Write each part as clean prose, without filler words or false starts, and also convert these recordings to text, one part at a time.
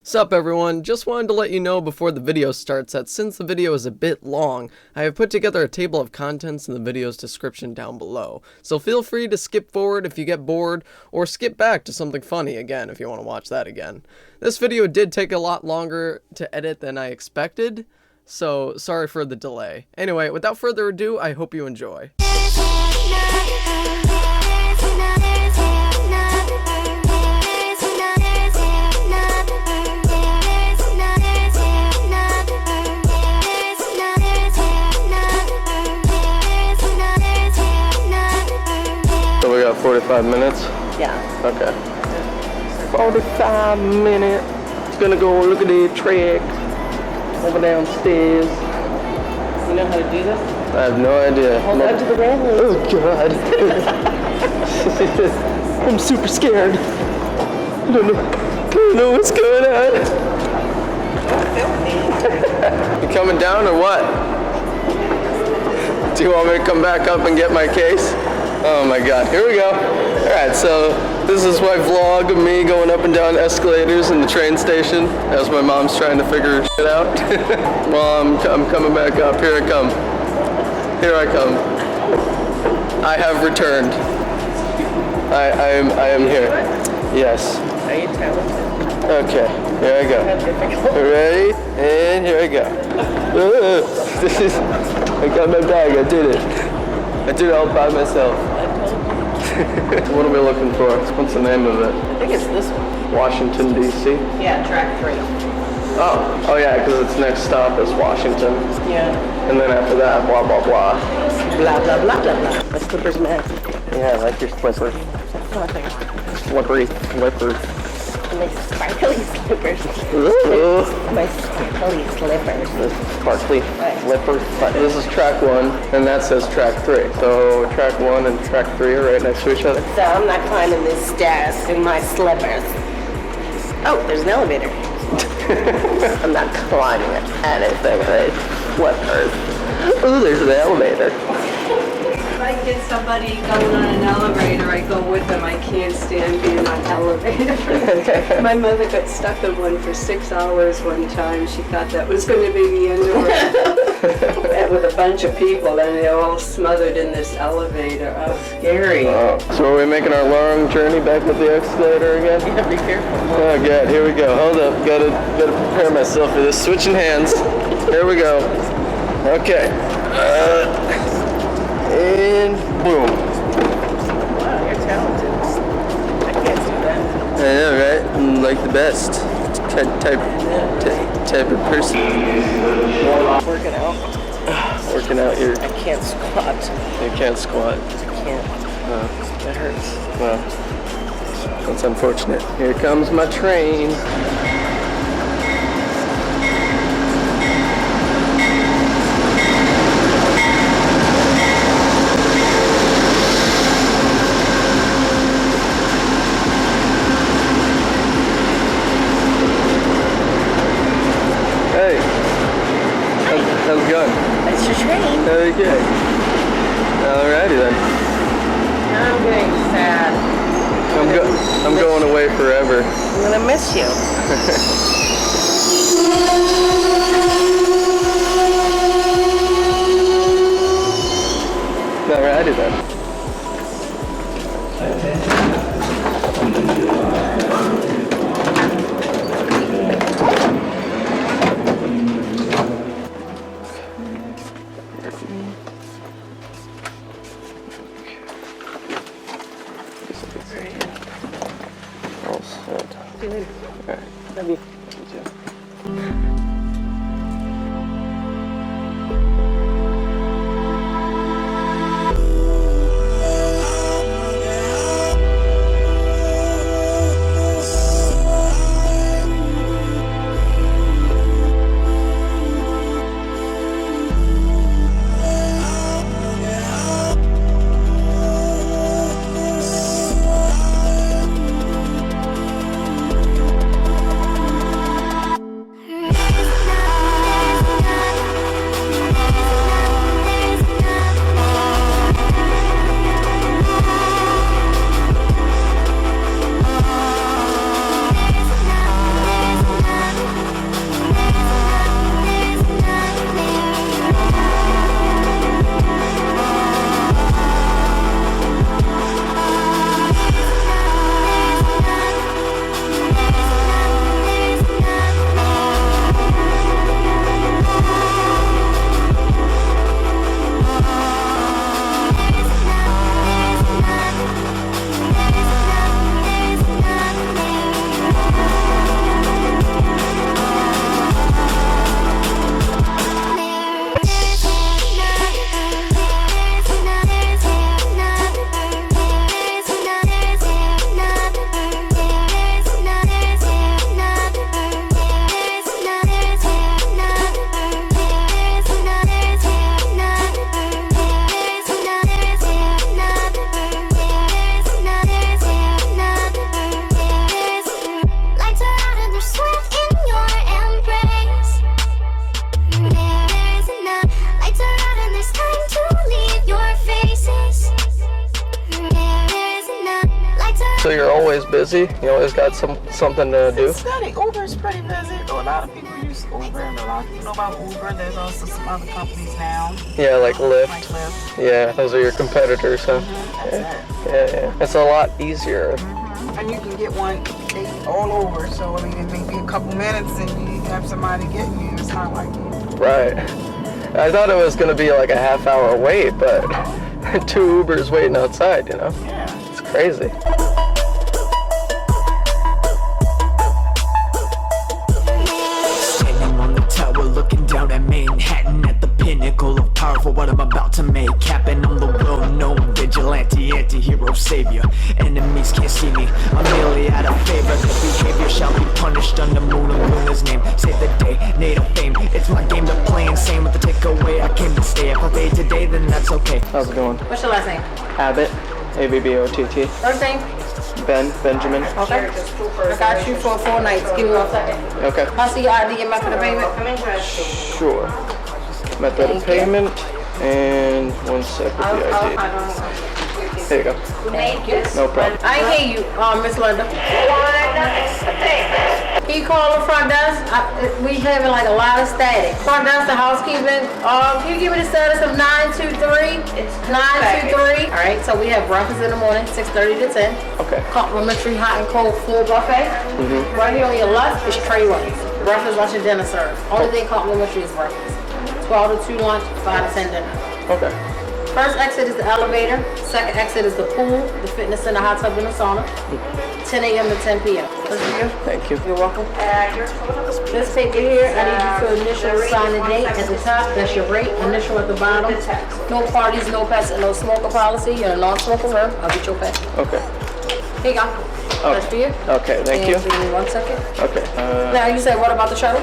Sup everyone, just wanted to let you know before the video starts that since the video is a bit long, I have put together a table of contents in the video's description down below. So feel free to skip forward if you get bored, or skip back to something funny again if you want to watch that again. This video did take a lot longer to edit than I expected, so sorry for the delay. Anyway, without further ado, I hope you enjoy. So we got 45 minutes? Yeah. Okay. 45 minutes. Gonna go look at the track over downstairs. You know how to do this? I have no idea. Hold on to the railing. Oh god. I'm super scared. I don't know what's going on. You coming down or what? Do you want me to come back up and get my case? Oh my god, here we go. Alright, so this is my vlog of me going up and down escalators in the train station as my mom's trying to figure shit out. Well, I'm coming back up. Here I come. Here I come. I have returned. I am here. Yes. Are you talented? Okay, here I go. Ready? And here I go. I got my bag, I did it. I did it all by myself. What are we looking for? What's the name of it? I think it's this one. Washington, D.C.? Yeah, track 3. Oh yeah, because its next stop is Washington. Yeah. And then after that, blah, blah, blah. Blah, blah, blah, blah, blah. My slippers, man. Yeah, I like your slippers. Slippery slippers. My sparkly slippers. Ooh. My sparkly slippers. Sparkly slippers. This is track 1, and that says track 3. So track 1 and track 3 are right next to each other. So I'm not climbing these stairs in my slippers. Oh, there's an elevator. I'm not climbing anything in these slippers. Ooh, there's an elevator. If I get somebody going on an elevator, I go with them. I can't stand being on elevators. My mother got stuck in one for 6 hours one time. She thought that was going to be the end of her. And with a bunch of people, and they're all smothered in this elevator. Oh, scary. So are we making our long journey back with the escalator again? Yeah, be careful. Oh god, here we go. Hold up, gotta prepare myself for this. Switching hands. Here we go. Okay. And boom. Wow, you're talented. I can't do that. I know, right? I'm like the best type of person. Working out. Working out your... I can't squat. You can't squat. I can't. That hurts. Well, that's unfortunate. Here comes my train. How's it going? That's your train. Okay. Alrighty then. I'm getting sad. I'm going away forever. I'm gonna miss you. Alrighty then. All set. See you later. Alright. Love you. You too. always busy? You always got something to do? It's steady. Uber's pretty busy. A lot of people use Uber, and a lot of people know about Uber. There's also some other companies now. Yeah, like Lyft. Like Lyft. Yeah, those are your competitors, huh? Yeah. It's a lot easier. And you can get one all over. So, I mean, it may be a couple minutes and you have somebody getting you. It's not like... Right. I thought it was going to be like a half-hour wait, but 2 Ubers waiting outside, you know? Yeah. It's crazy. Standing on the tower looking down at Manhattan at the pinnacle of power for what I'm about to make happen. I'm the well-known vigilante, anti-hero savior. Enemies can't see me, I'm merely out of favor. The behavior shall be punished under Moon and Luna's name. Save the day, native fame. It's my game to play insane with the takeaway. I came to stay. If I fade today, then that's okay. How's it going? What's your last name? Abbott. A-B-B-O-T-T. First name? Benjamin. Okay. I got you for 4 nights. Give me 1 second. Okay. I'll see your ID and method of payment. Sure. Method of payment. And 1 second, the ID. There you go. Thank you. No problem. I hear you, Miss Linda. Can you call the front desk? We having like a lot of static. Front desk, the housekeeping. Can you give me the status of 923? It's 923. All right, so we have breakfast in the morning, 6:30 to 10. Okay. Complimentary hot and cold full buffet. Right here on your left is tray ones. Breakfast, lunch, and dinner served. Only thing complimentary is breakfast. 12 to 2 lunch, 5 to 10 dinner. Okay. First exit is the elevator. Second exit is the pool, the fitness center, hot tub, and the sauna. 10 a.m. to 10 p.m. Thank you. You're welcome. This paper here, I need you to initial sign the date at the top. That's your rate. Initial at the bottom. No parties, no pets, and no smoker policy. You're a non-smoker room. I'll get your pet. Okay. Here you go. That's for you. Okay, thank you. And give me 1 second. Okay. Now you said what about the shuttle?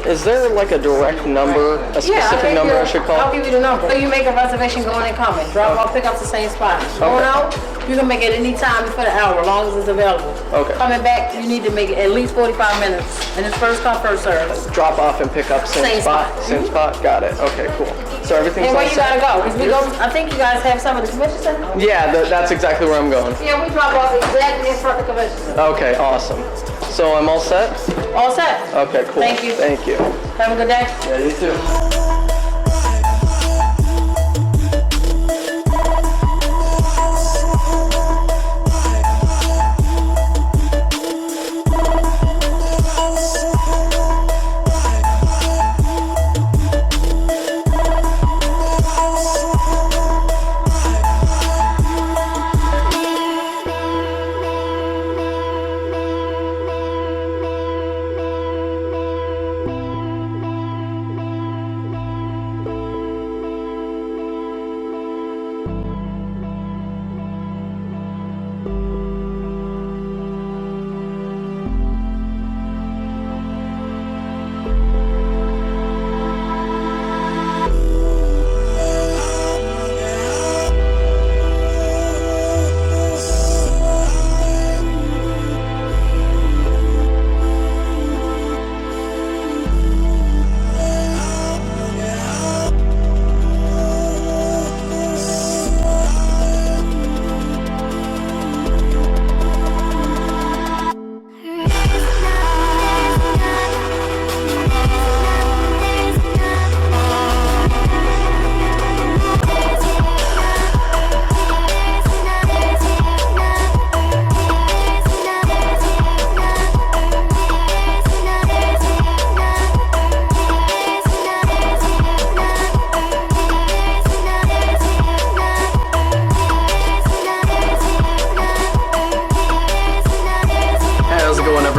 Is there like a direct number, a specific number I should I'll call? give you the number. So you make a reservation going and coming. Drop off, pick up the same spot. Going out, you can make it any time for the hour, as long as it's available. Okay. Coming back, you need to make it at least 45 minutes. And it's first come, first serve. Drop off and pick up same spot? Same spot? Got it. Okay, cool. So everything's And all where you set? gotta go? 'Cause we go, I think you guys have some of the convention center? Yeah, that's exactly where I'm going. Yeah, we drop off exactly in front of the convention center. Okay, awesome. So I'm all set? All set. Okay, cool. Thank you. Thank you. Have a good day. Yeah, you too.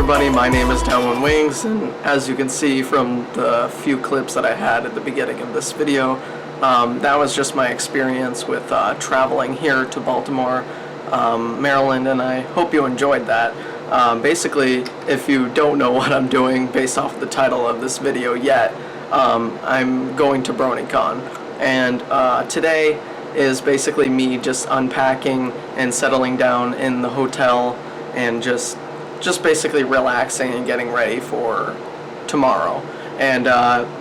everybody, my name is DownWindWings, and as you can see from the few clips that I had at the beginning of this video, that was just my experience with traveling here to Baltimore, Maryland, and I hope you enjoyed that. Basically, if you don't know what I'm doing based off the title of this video yet, I'm going to BronyCon, and today is basically me just unpacking and settling down in the hotel and just basically relaxing and getting ready for tomorrow. And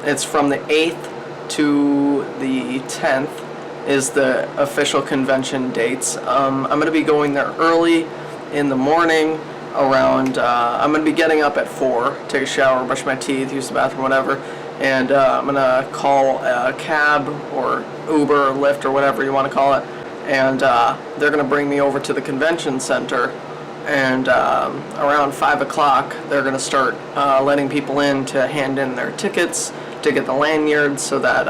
it's from the 8th to the 10th is the official convention dates. I'm going to be going there early in the morning around, I'm going to be getting up at 4, take a shower, brush my teeth, use the bathroom, whatever, and I'm going to call a cab or Uber or Lyft or whatever you want to call it, and they're going to bring me over to the convention center, and around 5 o'clock they're going to start letting people in to hand in their tickets, to get the lanyards, so that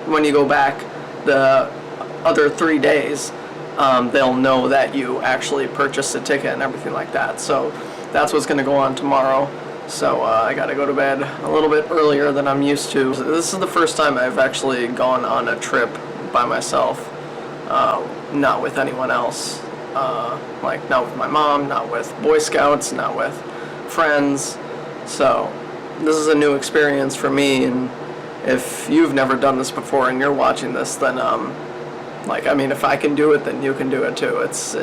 when you go back the other 3 days, they'll know that you actually purchased a ticket and everything like that. So that's what's going to go on tomorrow. So I got to go to bed a little bit earlier than I'm used to. This is the first time I've actually gone on a trip by myself, not with anyone else. Like, not with my mom, not with Boy Scouts, not with friends. So this is a new experience for me, and if you've never done this before and you're watching this, then like, I mean, if I can do it, then you can do it too. It's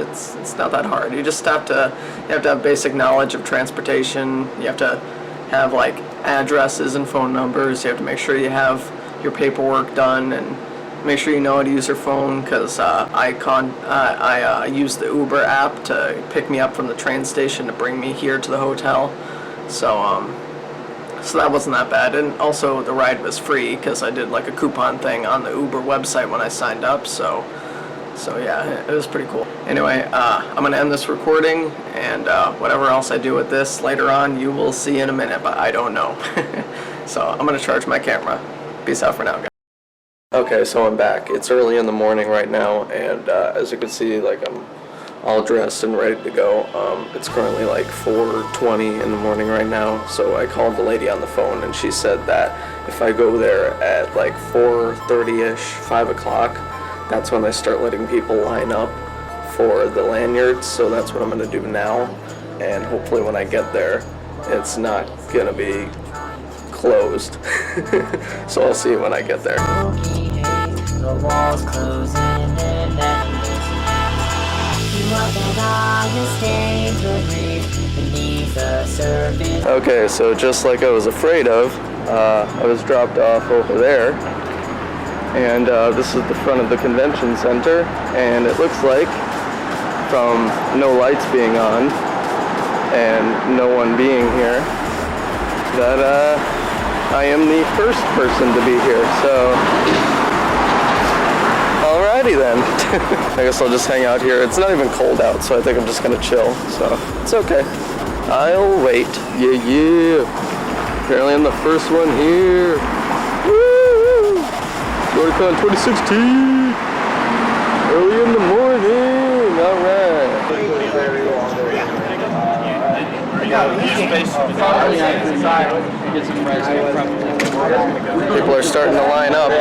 not that hard. You just have to have basic knowledge of transportation. You have to have like addresses and phone numbers. You have to make sure you have your paperwork done, and make sure you know how to use your phone, because I use the Uber app to pick me up from the train station to bring me here to the hotel. So that wasn't that bad, and also the ride was free because I did like a coupon thing on the Uber website when I signed up. So yeah, it was pretty cool. Anyway, I'm gonna end this recording, and whatever else I do with this later on, you will see in a minute, but I don't know. So I'm gonna charge my camera. Peace out for now, guys. Okay, so I'm back. It's early in the morning right now, and as you can see, like, I'm all dressed and ready to go. It's currently like 4:20 in the morning right now, so I called the lady on the phone, and she said that if I go there at like 4:30ish, 5 o'clock, that's when I start letting people line up for the lanyards. So that's what I'm going to do now, and hopefully when I get there, it's not going to be closed. So I'll see you when I get there. The walls closing in endless. You walk on the stage will breathe beneath the surface. Okay, so just like I was afraid of, I was dropped off over there, and this is the front of the convention center, and it looks like, from no lights being on and no one being here, that I am the first person to be here. So alrighty then. I guess I'll just hang out here. It's not even cold out, so I think I'm just gonna chill, so it's okay. I'll wait. Yeah. Apparently I'm the first one here. Woo! BronyCon 2016! Early in the morning! Alright. People are starting to line up.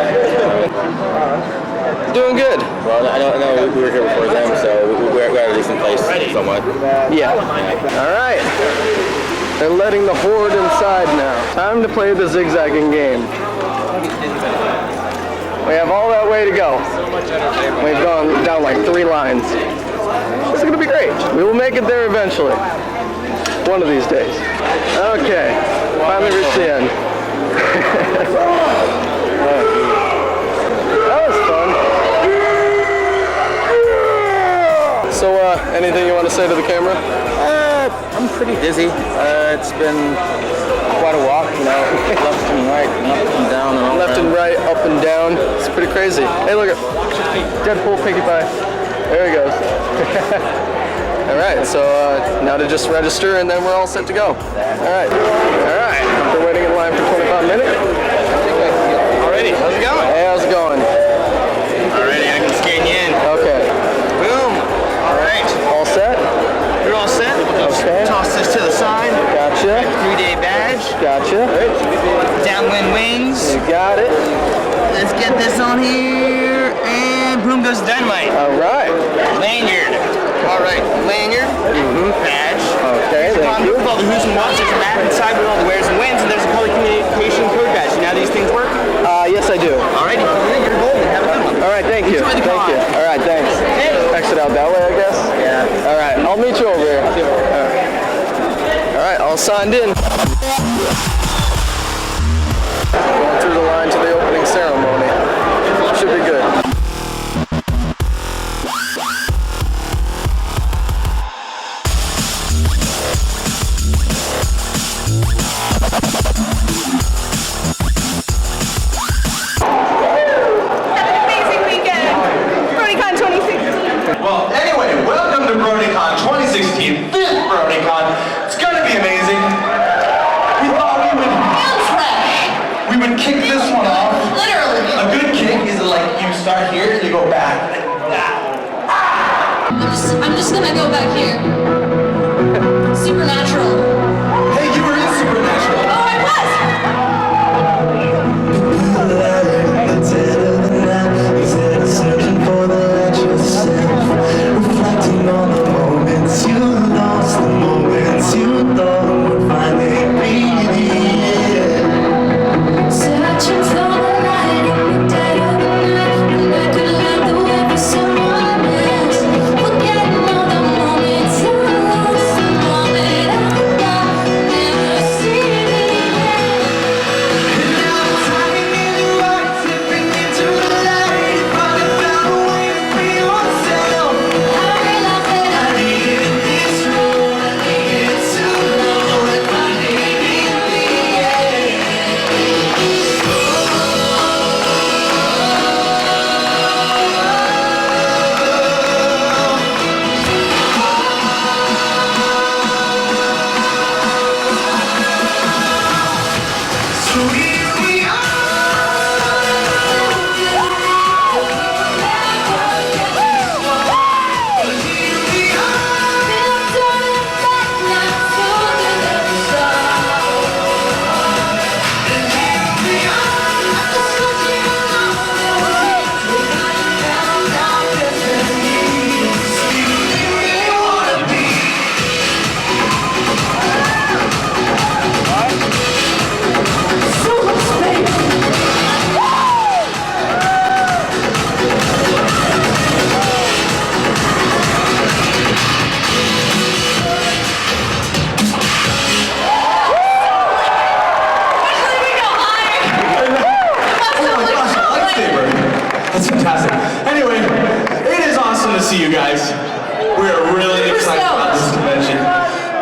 Doing good. Well, I know we were here before them, so we're at a decent place somewhat. Yeah. Alright. They're letting the horde inside now. Time to play the zigzagging game. We have all that way to go. We've gone down like 3 lines. This is going to be great. We will make it there eventually. One of these days. Okay. Finally reached the end. That was fun. So, anything you want to say to the camera? I'm pretty dizzy. It's been quite a walk, you know, left and right, and up and down, and all Left and right, up and down. It's pretty crazy. Hey, look at Deadpool Pinkie Pie. There he goes. All right, so now to just register, and then we're all set to go. All right. We're waiting in line for 25 minutes. Alrighty, how's it going? Hey, how's it going? Alrighty, I can scan you in. Okay. Boom. Alright. All set? You're all set. Okay. Toss this to the side. Gotcha. 3-day badge. Gotcha. DownWindWings. You got it. Let's get this on here, and boom goes the dynamite. All right. Lanyard. Alright, lanyard. Badge. Okay, thank you. With all the who's and whats, there's a map inside with all the where's and whens, and there's a color communication code badge. You know how these things work? Yes, I do. Alrighty, you're golden. Have a good one. All right, thank you. Enjoy the Thank con. you. All right, thanks. Exit out that way, I guess? Yeah. All right, I'll meet you over here. All right, all signed in. Going through the line to the opening ceremony. Should be good. gonna kick this one off. Literally. A good kick is like you start here and you go back. I'm just gonna go back here. Supernatural. Hey, you were in Supernatural. Oh, I was! Searching for the light yourself, reflecting on the moments you lost, the moments you thought would finally be the end. Searching for the light in the dead of the night, and I could light the way for someone else. Forgetting all the moments you lost, the moment I thought never see the end. And now I'm hiding in the light, slipping into the light. That's fantastic. Anyway, it is awesome to see you guys. We are really excited about this convention.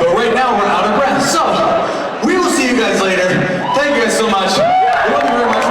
But right now we're out of breath. So, we will see you guys later. Thank you guys so much. Love you very much.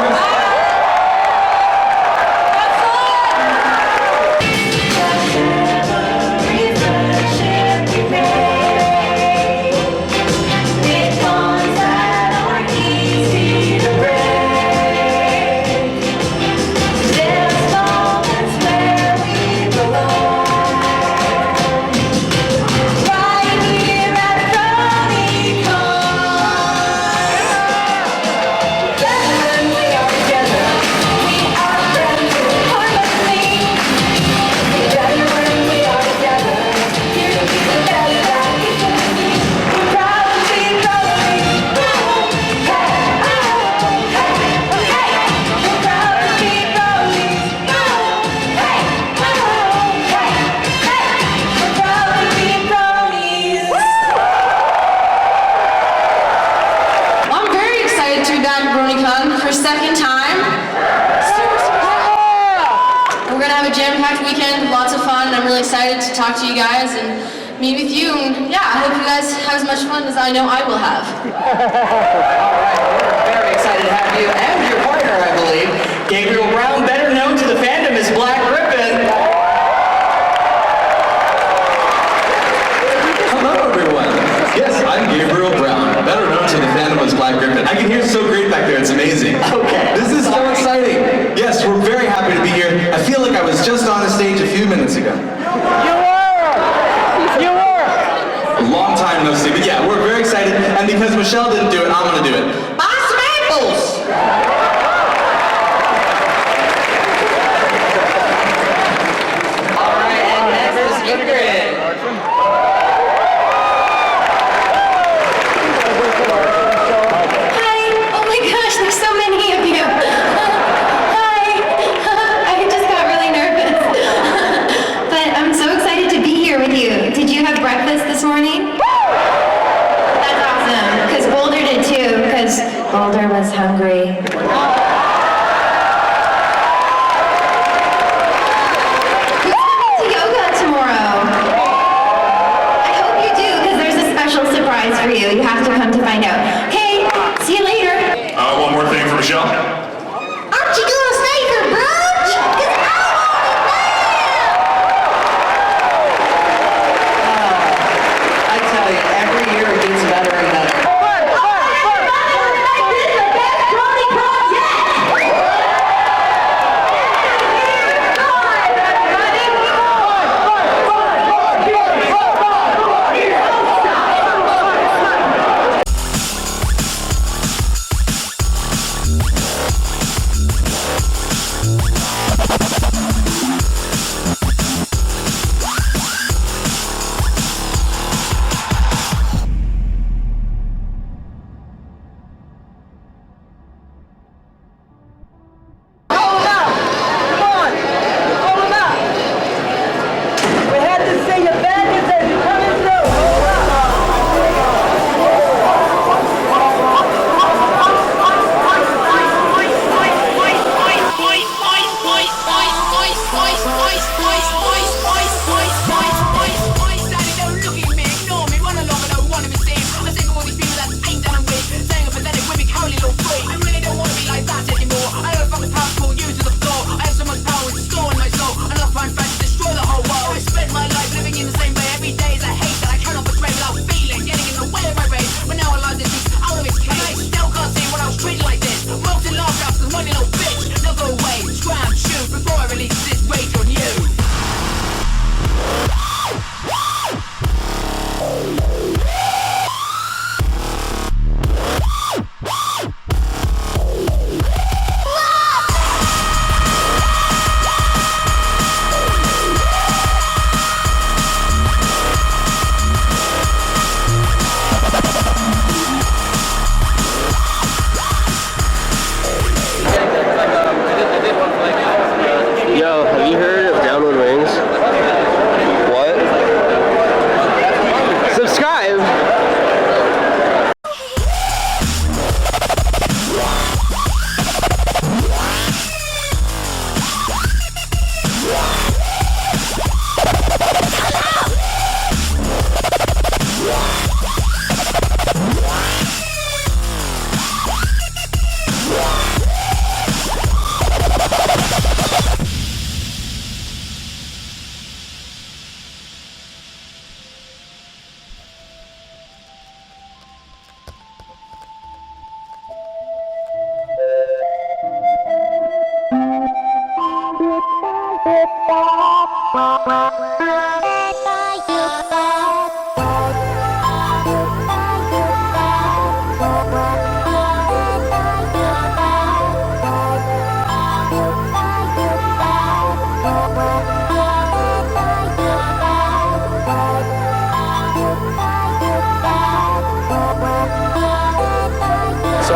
BronyCon for second time. We're gonna have a jam-packed weekend, lots of fun, and I'm really excited to talk to you guys and meet with you. And yeah, I hope you guys have as much fun as I know I will have. Alright, we're very excited to have you and your partner, I believe, Gabriel Brown, better known to the fandom as Black Ribbon. Hello, everyone. Yes, I'm Gabriel Brown, better known to the fandom as Black Ribbon. I can hear so great back there, it's amazing. Okay. This is so exciting. Yes, we're very happy to be here. I feel like I was just on the stage a few minutes ago. You were! A long time no see, but yeah, we're very excited. And because Michelle didn't do it, I'm gonna do it. Buy some apples! Alright, and next is Ingrid. Hi! Oh my gosh, there's so many of you! Hi! I just got really nervous. But I'm so excited to be here with you. Did you have breakfast this morning? That's awesome, because Boulder did too, because Boulder was hungry. Who's coming to yoga tomorrow? I hope you do, because there's a special surprise for you. You have to come to find out. Okay, see you later. One more thing for Michelle. Aren't you gonna stay for brunch? 'Cause I I tell you, every year it gets better and better. want it. This is the best brony brunch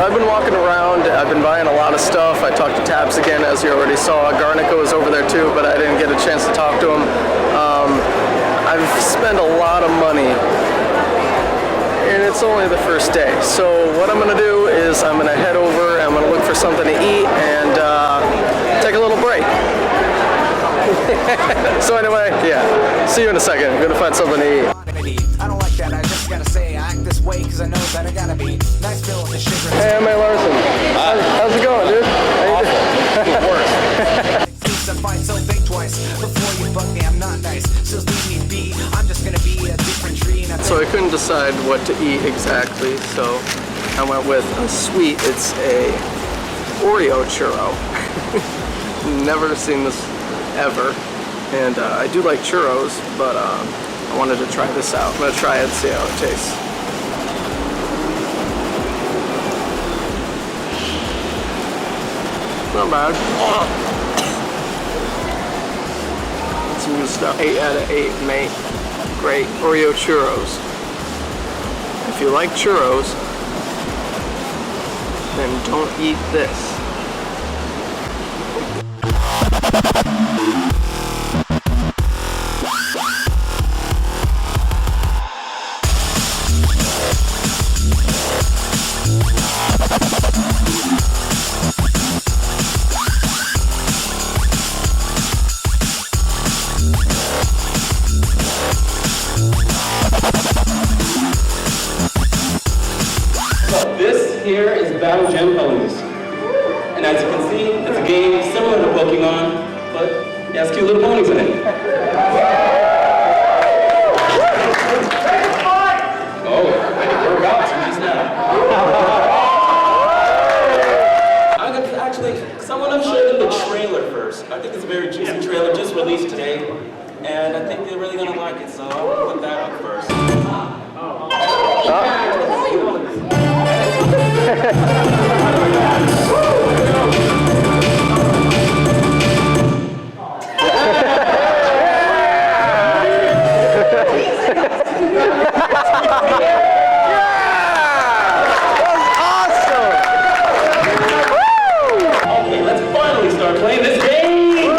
I've been walking around, I've been buying a lot of stuff. I talked to Taps again, as you already saw. Garnica was over there too, but I didn't get a chance to talk to him. I've spent a lot of money, and it's only the first day. So what I'm gonna do is I'm gonna head over, I'm gonna look for something to eat, and take a little break. So anyway, yeah, see you in a second. I'm gonna find something to eat. I don't like that, I just gotta say I act this way cause I know that I gotta be nice filled with the sugar. Hey, I'm Larson. How's it going, dude? Awful. Worse. I fight so big twice before you fuck me, I'm not nice. So leave me be, I'm just gonna be a different tree. So I couldn't decide what to eat exactly, so I went with a sweet. It's a Oreo churro. Never seen this ever, and I do like churros, but I wanted to try this out. I'm gonna try it and see how it tastes. Not bad. Some good stuff. 8 out of 8, mate. Great. Oreo churros. If you like churros, then don't eat this. This here is Battle Gym Ponies. And as you can see, it's a game similar to Pokemon, but it has cute little ponies in it. Oh, we're about to just now. I'm gonna someone have showed them the trailer first. I think it's a very juicy trailer just released today, and I think they're really gonna like it, so I'll put that up first. Okay, let's finally start playing this game!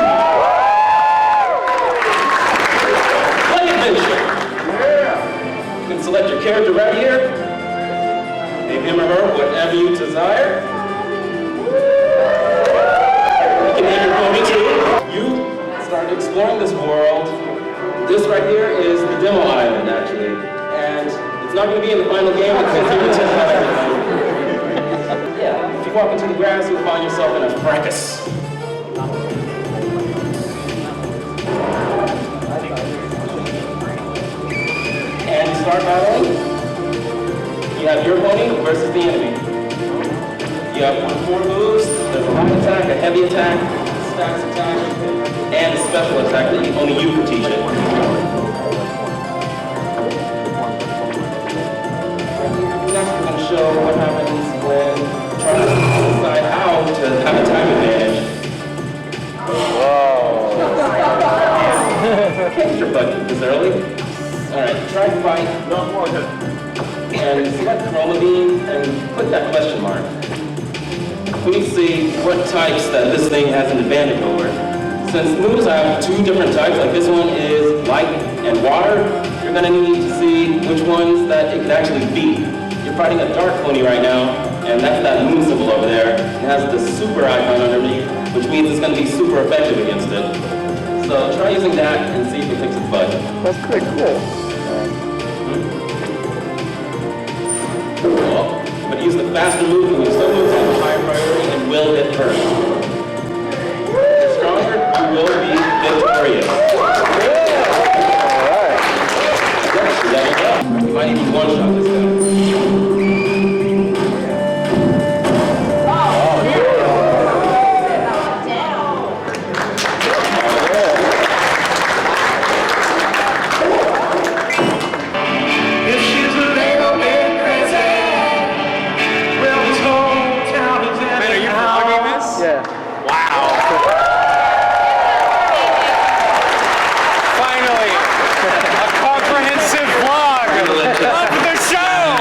Play Adventure! You can select your character right here. Name him or her whatever you desire. You can name your pony too. You start exploring this world. This right here is the demo island, actually. And it's not going to be in the final game because you're going to test out everything. Yeah, if you walk into the grass, you'll find yourself in a fracas. And start battling. You have your pony versus the enemy. You have 4 moves. There's a light attack, a heavy attack, stacks attack, and a special attack that only you can teach it. Next we're going to show what happens when trying to decide how to have a time advantage. Whoa. Hit your button this early. Alright, try to fight. And select Chroma Beam and put that question mark. We need to see what types that this thing has an advantage over. Since moves have 2 different types, like this one is light and water, you're going to need to see which ones that it can actually beat. You're fighting a dark pony right now, and that's that moon symbol over there. It has the super icon underneath, which means it's going to be super effective against it. So try using that and see if it kicks its butt. That's pretty cool. Cool. But use the faster move, and some moves have a higher priority and will hit first. If you're stronger, you will be victorious. Alright. Level up. You might even one-shot this guy. Finally, a comprehensive vlog of the show.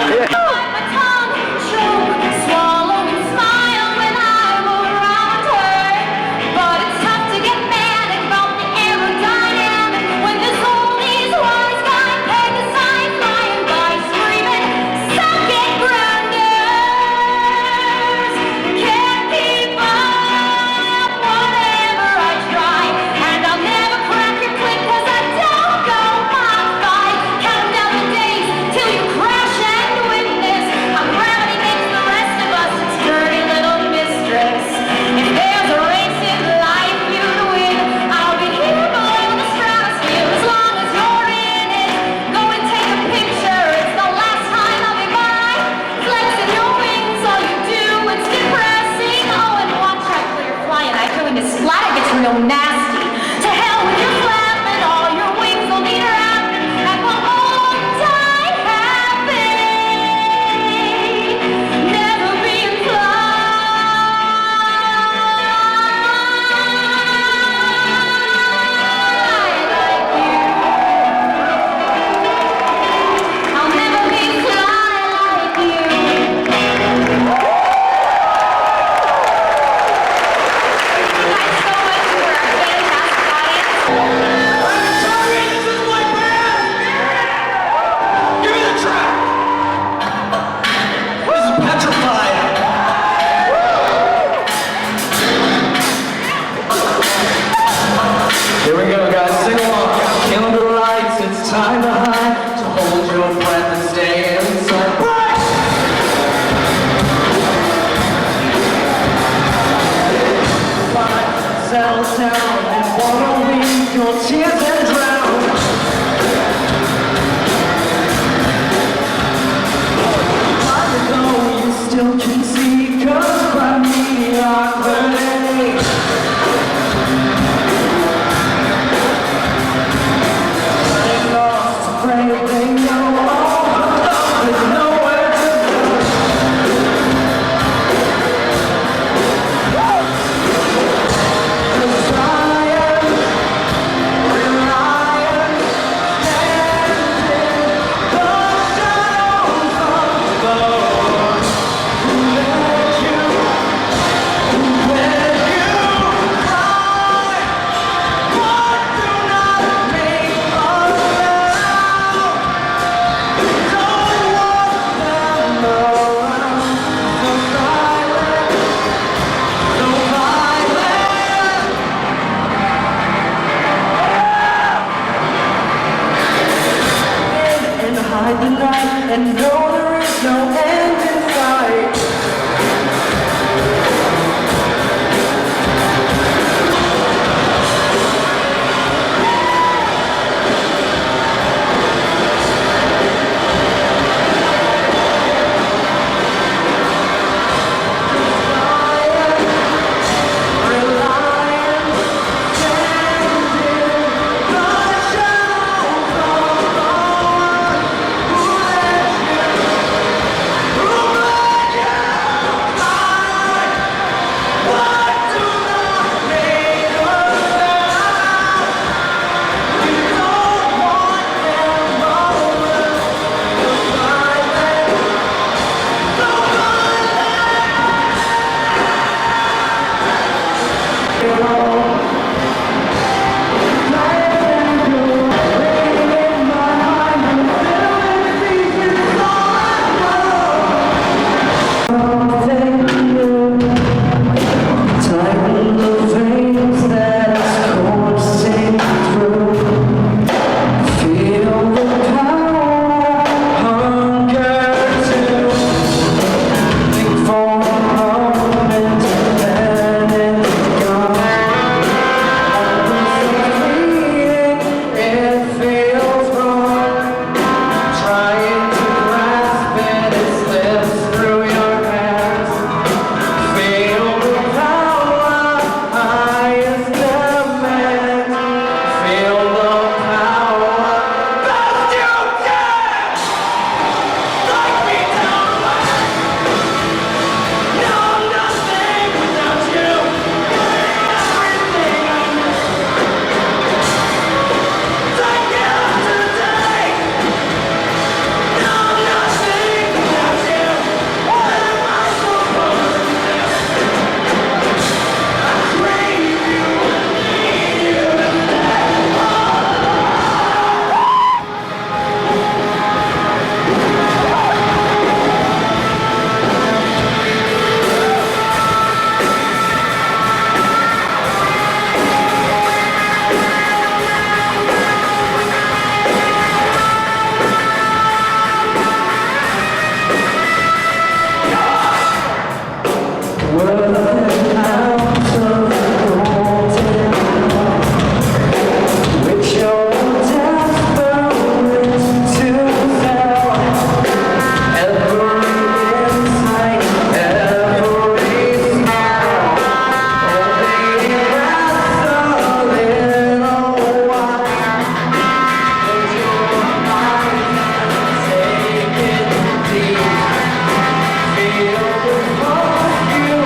your tears and drown. Although you still can see, 'cause by mediocrity. Running lost, afraid they know all, with nowhere to go. And no, there is no end in sight. Feel the force you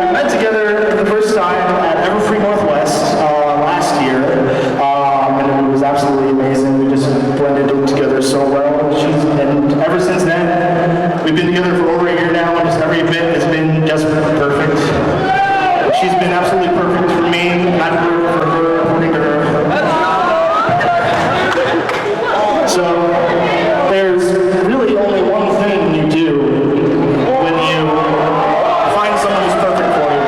we met together for the first time at Everfree Northwest last year, and it was absolutely amazing. We just blended it together so well. And ever since then, we've been together for over a year now, and just every bit has been just perfect. She's been absolutely perfect for me, and I've worked for her, according to her. So there's really only one thing you do when you find someone who's perfect for you.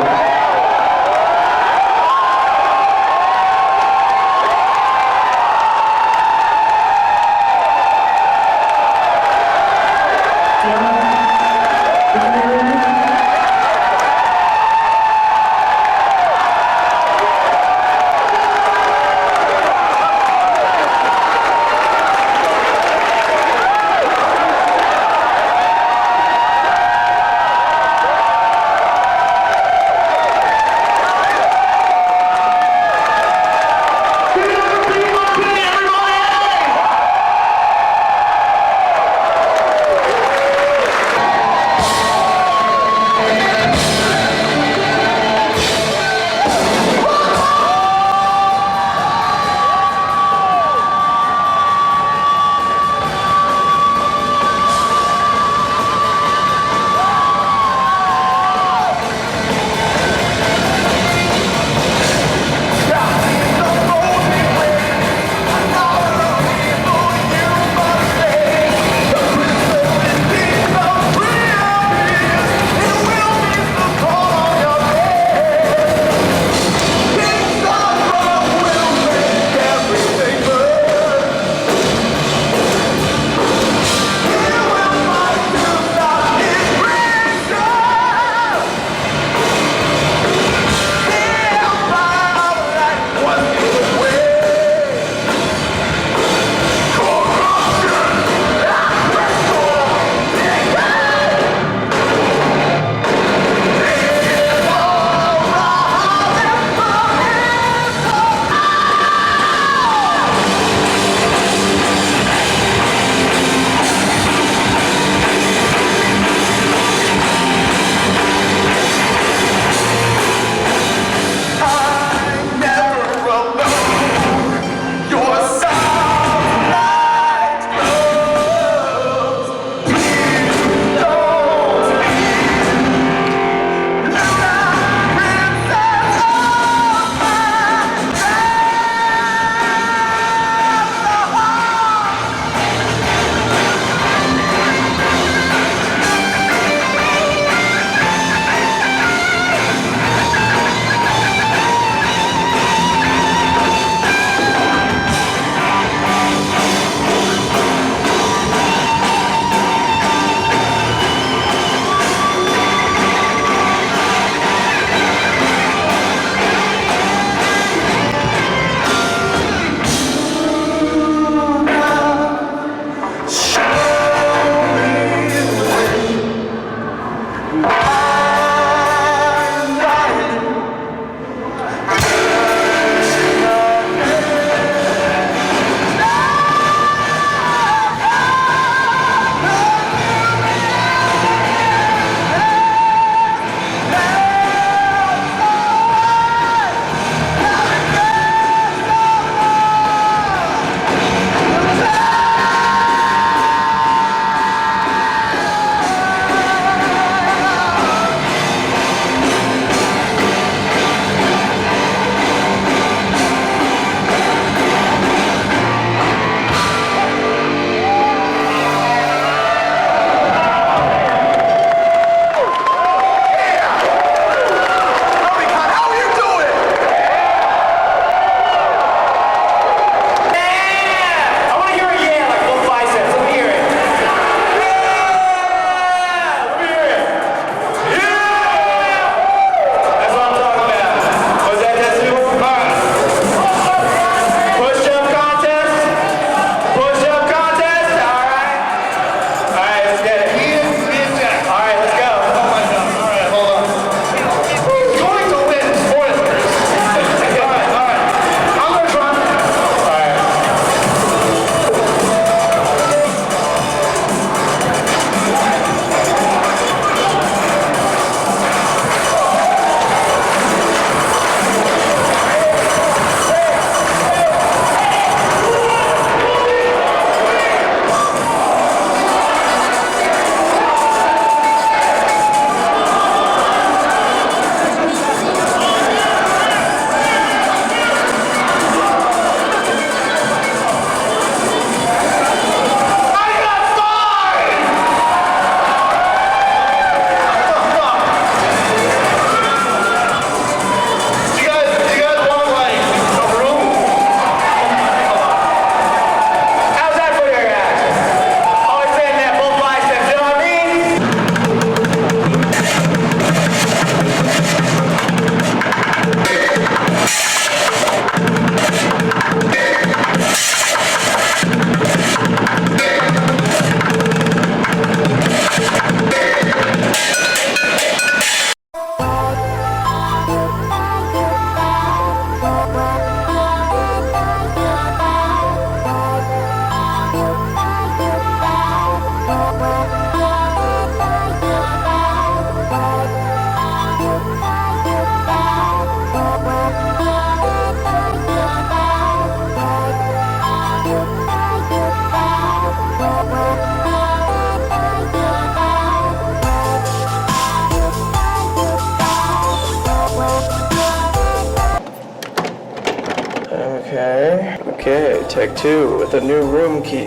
Alright, take 2 with a new room key.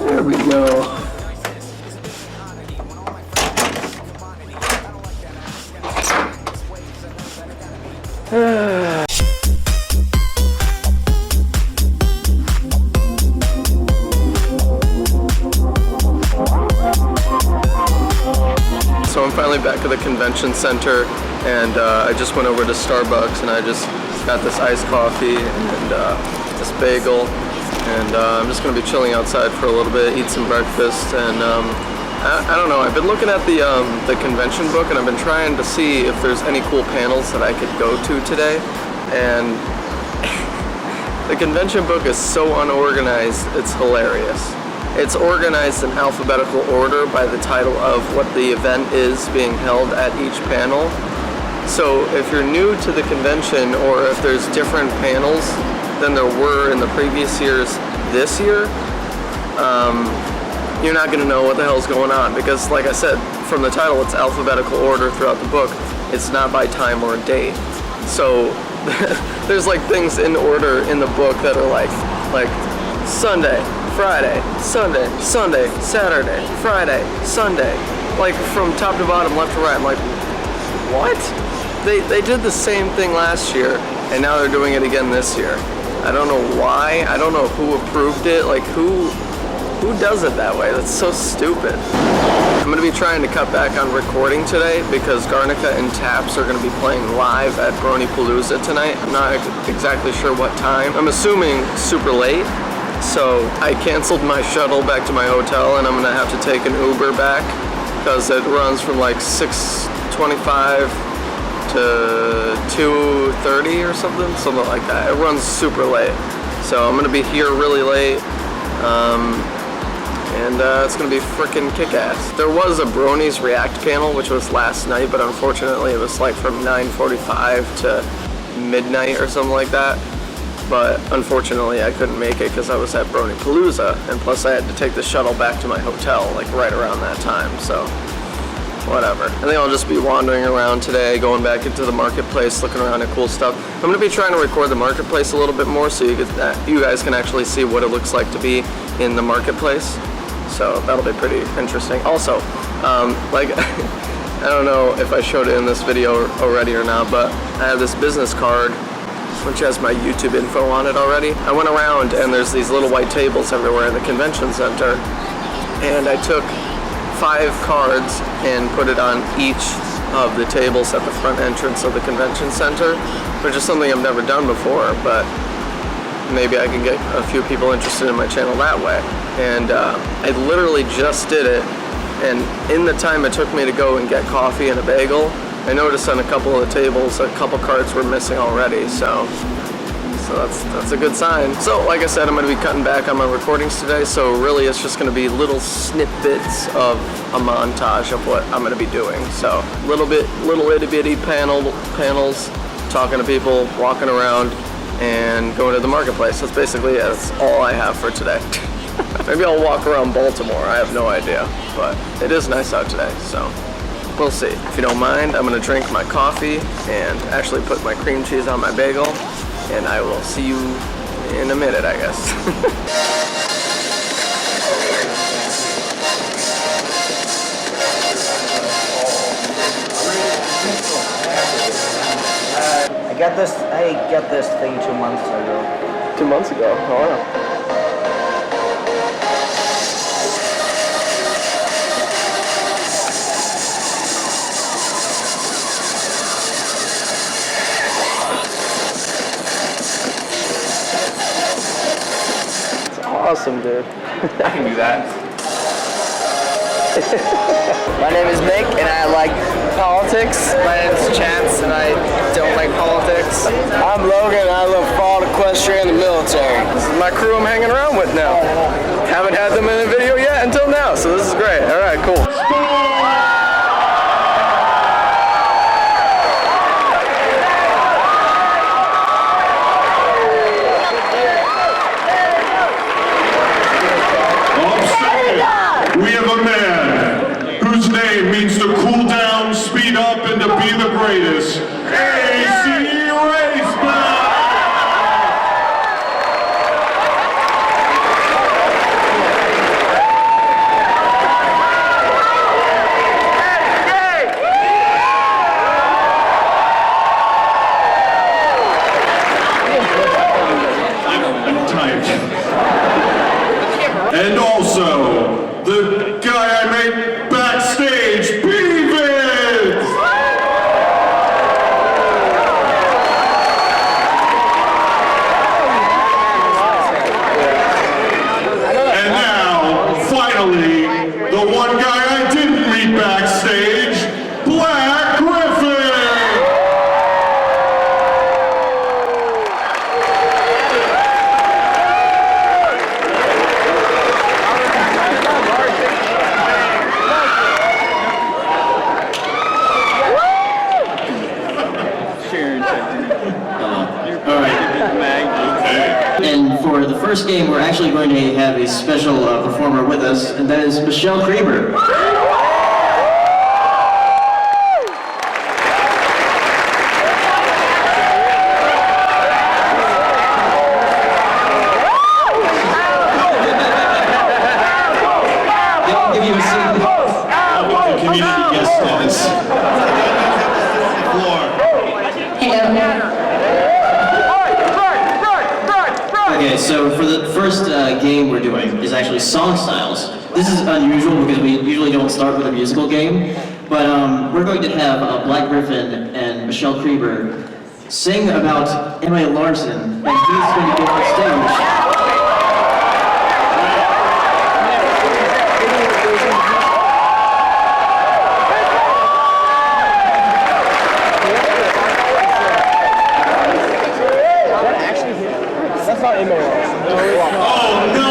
There we go. So I'm finally back at the convention center, and I just went over to Starbucks and I just got this iced coffee and this bagel, and I'm just going to be chilling outside for a little bit, eat some breakfast, and I don't know, I've been looking at the convention book, and I've been trying to see if there's any cool panels that I could go to today, and the convention book is so unorganized, it's hilarious. It's organized in alphabetical order by the title of what the event is being held at each panel. So if you're new to the convention, or if there's different panels than there were in the previous years this year, you're not going to know what the hell's going on, because like I said, from the title, it's alphabetical order throughout the book. It's not by time or date. So there's like things in order in the book that are like Sunday, Friday, Sunday, Sunday, Saturday, Friday, Sunday. Like from top to bottom, left to right. I'm like, what? They did the same thing last year, and now they're doing it again this year. I don't know why. I don't know who approved it. Like who does it that way? That's so stupid. I'm going to be trying to cut back on recording today because Garnica and Taps are going to be playing live at Bronypalooza tonight. I'm not exactly sure what time. I'm assuming super late. So I canceled my shuttle back to my hotel, and I'm going to have to take an Uber back because it runs from like 6:25 to 2:30 or something like that. It runs super late. So I'm going to be here really late. And it's going to be freaking kick-ass. There was a Bronies React panel, which was last night, but unfortunately it was like from 9:45 to midnight or something like that. But unfortunately I couldn't make it because I was at Bronypalooza, and plus I had to take the shuttle back to my hotel like right around that time, so whatever. I think I'll just be wandering around today, going back into the marketplace, looking around at cool stuff. I'm going to be trying to record the marketplace a little bit more so you guys can actually see what it looks like to be in the marketplace. So that'll be pretty interesting. Also, like, I don't know if I showed it in this video already or not, but I have this business card which has my YouTube info on it already. I went around and there's these little white tables everywhere in the convention center, and I took 5 cards and put it on each of the tables at the front entrance of the convention center, which is something I've never done before, but maybe I can get a few people interested in my channel that way. And I literally just did it, and in the time it took me to go and get coffee and a bagel, I noticed on a couple of the tables a couple cards were missing already, so that's a good sign. So like I said, I'm going to be cutting back on my recordings today, so really it's just going to be little snippets of a montage of what I'm going to be doing. So little itty bitty panels, talking to people, walking around, and going to the marketplace. That's basically it. That's all I have for today. Maybe I'll walk around Baltimore, I have no idea, but it is nice out today, so we'll see. If you don't mind, I'm going to drink my coffee and actually put my cream cheese on my bagel, and I will see you in a minute, I guess. I got this thing 2 months ago. 2 months ago? Oh, wow. Awesome, dude. I can do that. My name is Mick, and I like politics. My name is Chance, and I don't like politics. I'm Logan, and I love fall, Equestria, and the military. This is my crew I'm hanging around with now. Haven't had them in a video yet until now, so this is great. All right, cool. We have a man whose name means to cool down, speed up, and to be the greatest. AC for the first game, we're actually going to have a special performer with us, and that is Michelle Krieber. Okay, so for the first game we're doing is actually song styles. This is unusual because we usually don't start with a musical game, but we're going to have Black Griffin and Michelle Krieber sing about Emma Larson, and he's going to go on stage. Oh no!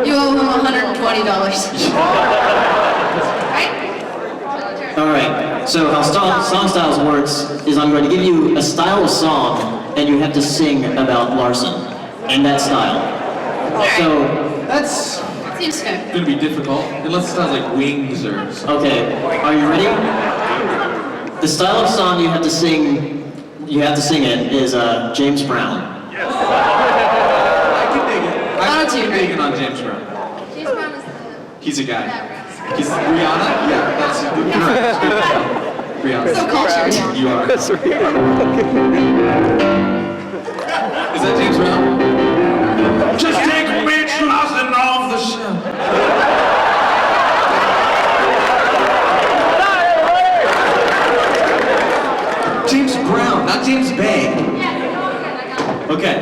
You owe him $120. Alright, so how song styles works is I'm going to give you a style of song, and you have to sing about Larson in that style. So, That's Seems fair. gonna be difficult, unless it sounds like Wings or something. okay, are you ready? The style of song you have to sing it is James Brown. I can dig it. I'm Auto-tune, right? digging on James Brown. James Brown is He's a guy. He's Rihanna? Yeah, that's correct. Rihanna. so cultured. You are. That's Is that James Brown? Just take Mitch Larson off the show. James Brown, not James Bay. Okay,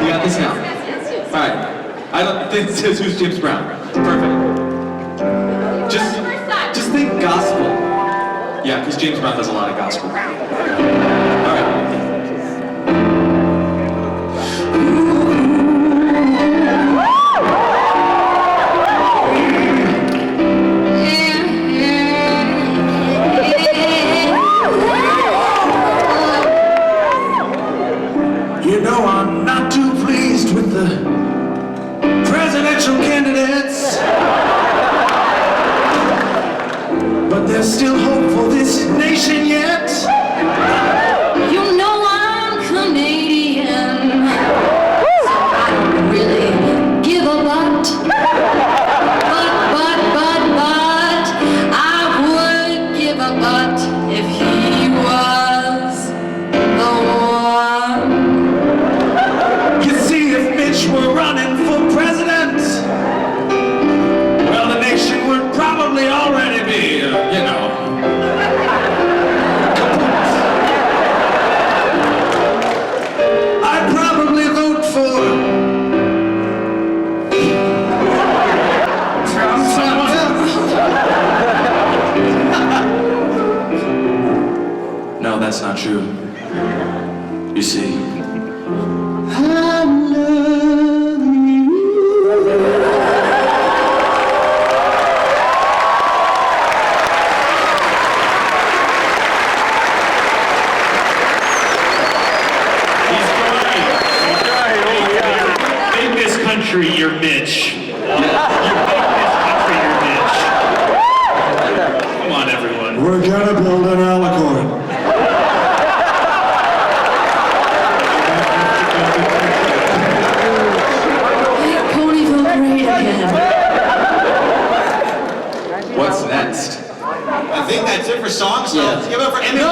you got this now. All right. I don't think it says who's James Brown. Perfect. Just think gospel. Yeah, because James Brown does a lot of gospel. All right. You know I'm not too pleased with the presidential candidates, but there's still hope for this nation yet. You know I'm Canadian, so I don't really give a but. But, I would give a but if he was the one. You see, if Mitch were running for president, well, the nation would probably already be, you know. I'd probably vote for someone else. No, that's not true. You see. I love you. Make this country your bitch. You make this country your bitch. Come on, everyone. We're gonna build an alicorn. Ponyville great again. What's next? I think that's it for songs. So let's give it up for Emmy.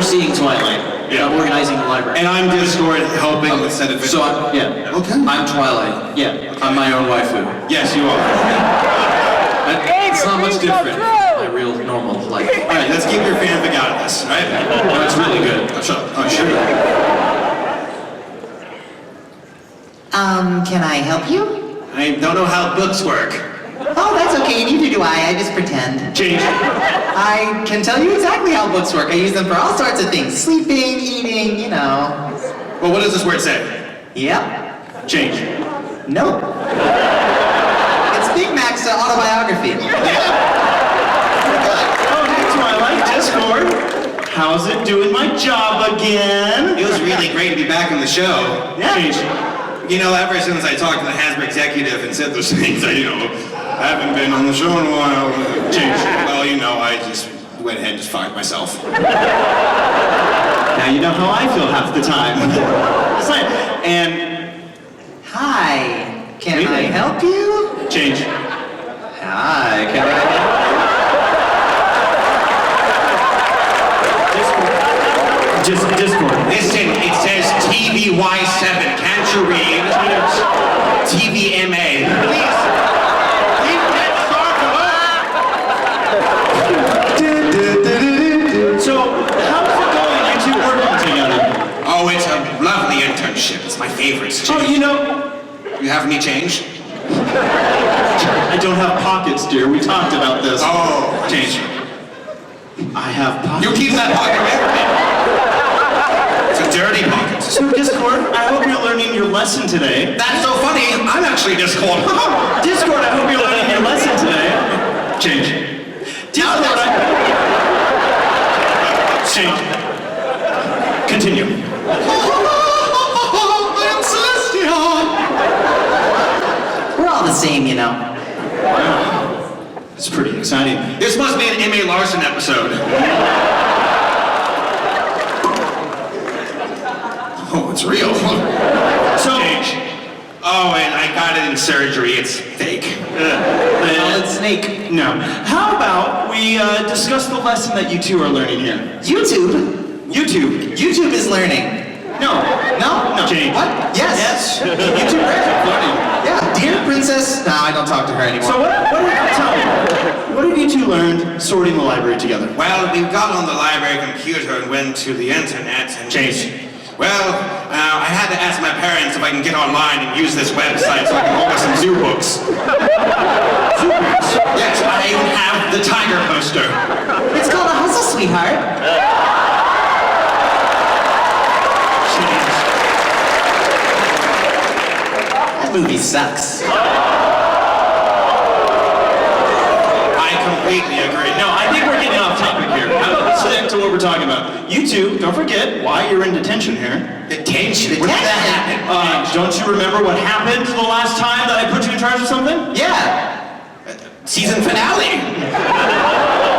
overseeing Twilight, organizing the library. And I'm Discord helping with set of So yeah. Okay. I'm Twilight. Yeah. I'm my own waifu. Yes, you are. It's not much different from my real normal life. All right, let's keep your fanfic out of this, right? No, it's really good. Oh, sure. Can I help you? I don't know how books work. Oh, that's okay, neither do I just pretend. Change. I can tell you exactly how books work. I use them for all sorts of things. Sleeping, eating, you know. Well, what does this word say? Yep. Change. Nope. It's Big Mac's autobiography. Oh, hey, Twilight, Discord. How's it doing my job again? It was really great to be back on the show. Yeah. Change. You know, ever since I talked to the Hasbro executive and said those things, I haven't been on the show in a while. Change. Well, I just went ahead and just fired myself. Now you know how I feel half the time. And Hi, can I help you? change. Hi, can I help Discord. Listen, it says TVY7. Can't you read? TVMA. Please. So, how's it going? You two working together? Oh, it's a lovely internship. It's my favorite. Oh, you have any change? I don't have pockets, dear. We talked about this. Oh, change. I have pockets. You keep that pocket with me. It's a dirty pocket. So, Discord, I hope you're learning your lesson today. That's so funny. I'm actually Discord. Discord, I hope you're learning your lesson today. Change. Discord, change. Continue. I'm Celestia. We're all the same, you know. Wow. It's pretty exciting. This must be an M.A. Larson episode. Oh, it's real. So, oh, and I got it in surgery. It's fake. Solid snake. No. How about we discuss the lesson that you two are learning here? YouTube? YouTube is learning. No. Change. What? Yes. YouTube is learning. Yeah, dear princess. No, I don't talk to her anymore. So what have you two learned sorting the library together? Well, we got on the library computer and went to the internet and changed. Well, I had to ask my parents if I can get online and use this website so I can order some zoo books. Zoo books? Yes, I even have the tiger poster. It's called a hustle, sweetheart. That movie sucks. I completely agree. No, I think we're getting off topic here. Let's stick to what we're talking about. You two, don't forget why you're in detention here. Detention? When did that happen? Don't you remember what happened the last time that I put you in charge of something? Yeah. Season finale.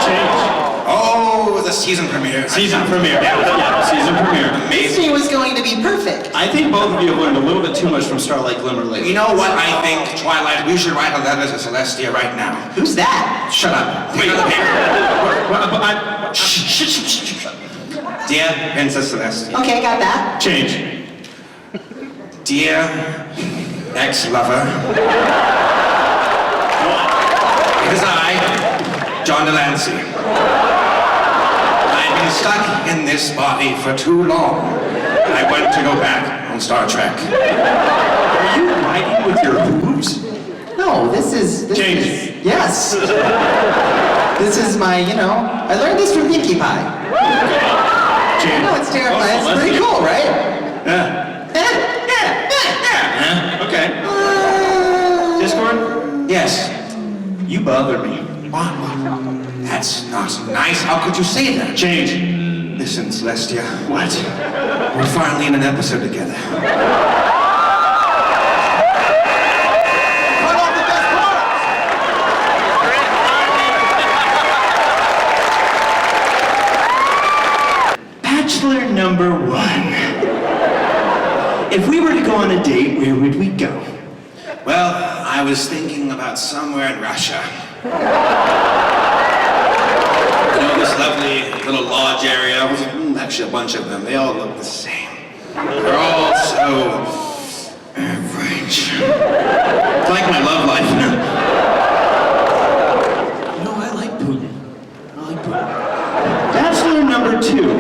Change. Oh, the season premiere. Season premiere. Yeah, season premiere. This day was going to be perfect. I think both of you have learned a little bit too much from Starlight Glimmer lately. You know what I think, Twilight? We should write a letter to Celestia right now. Who's that? Shut up. Wait. Shh. Dear Princess Celestia. Okay, got that. Change. Dear ex-lover. It is I, John Delancey. I've been stuck in this body for too long. I want to go back on Star Trek. Are you writing with your hooves? No, this is... Change. Yes. This is my, I learned this from Pinkie Pie. Change. I know it's terrifying. It's pretty cool, right? Yeah. Okay. Discord? Yes. You bother me. What? That's not nice. How could you say that? Change. Listen, Celestia. What? We're finally in an episode together. Cut off the best parts! Bachelor number 1. If we were to go on a date, where would we go? Well, I was thinking about somewhere in Russia. This lovely little lodge area. actually a bunch of them. They all look the same. They're all so average. It's like my love life. No, I like Putin. Bachelor number 2.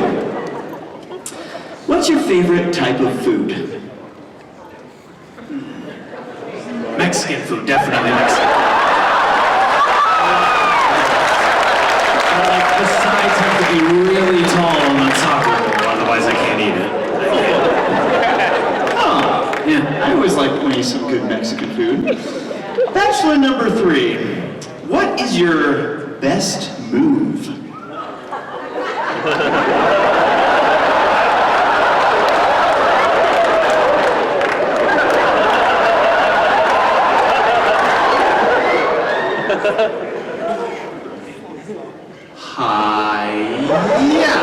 What's your favorite type of food? Mexican food, definitely Mexican. The sides have to be really tall on that soccer ball, otherwise I can't eat it. Oh, yeah, I always like when you eat some good Mexican food. Bachelor number 3. What is your best move? Yeah.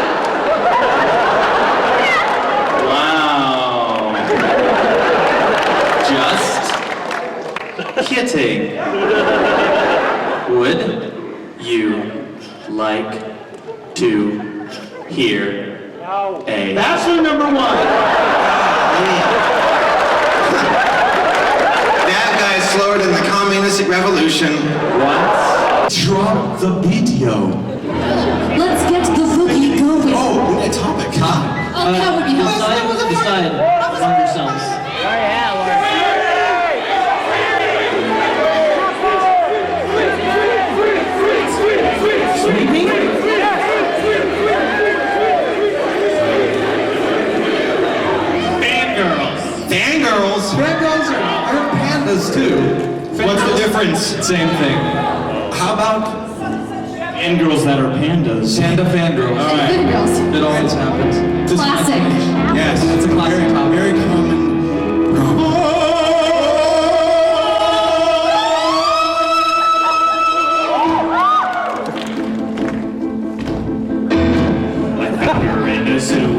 Wow. Just kidding. Would you like to hear a Bachelor number 1? That guy's slower than the communistic revolution. What? Drop the video. Let's get the boogie going. Oh, we need a topic, huh? Oh, that would be helpful. Decide among yourselves. Sleeping? Fangirls. Fangirls? Fangirls are pandas too. What's the difference? Same thing. How about Fangirls that are pandas. panda fangirls? All right. Good girls. It always happens. Classic. Yes, it's a classic topic. Very common. I think we were in a zoo.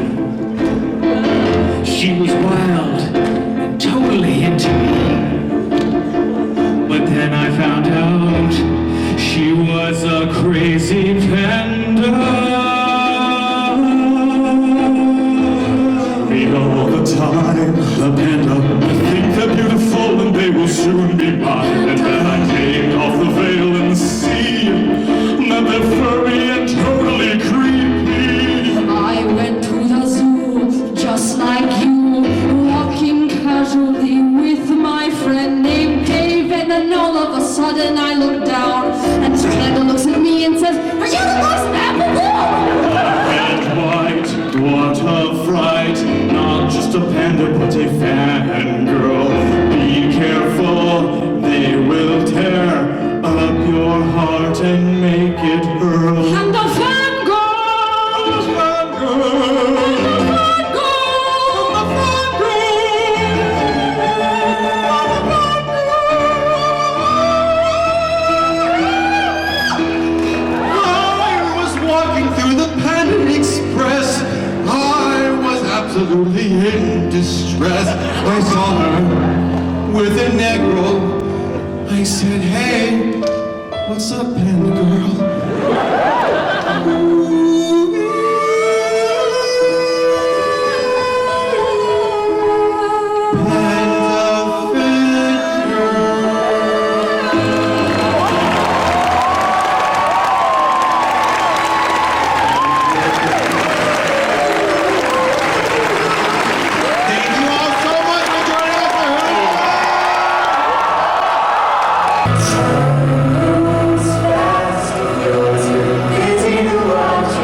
She was wild and totally into me. But then I found out she was a crazy panda. All the time, the panda. I think they're beautiful and they will soon be mine. And then I take off the veil and see that they're furry and totally creepy. I went to the zoo just like you, walking casually with my friend named Dave, and then all of a sudden I look down and Panda looks at me and says, "Are you the most apple?" And white, what a fright. Not just a panda, but a fangirl. Be careful, they will tear up your heart and make it hurl. And the fangirl! I was walking through the Panda Express. I was absolutely in distress. I saw her with a negro. I said, hey, what's up, Panda girl? Busy to watch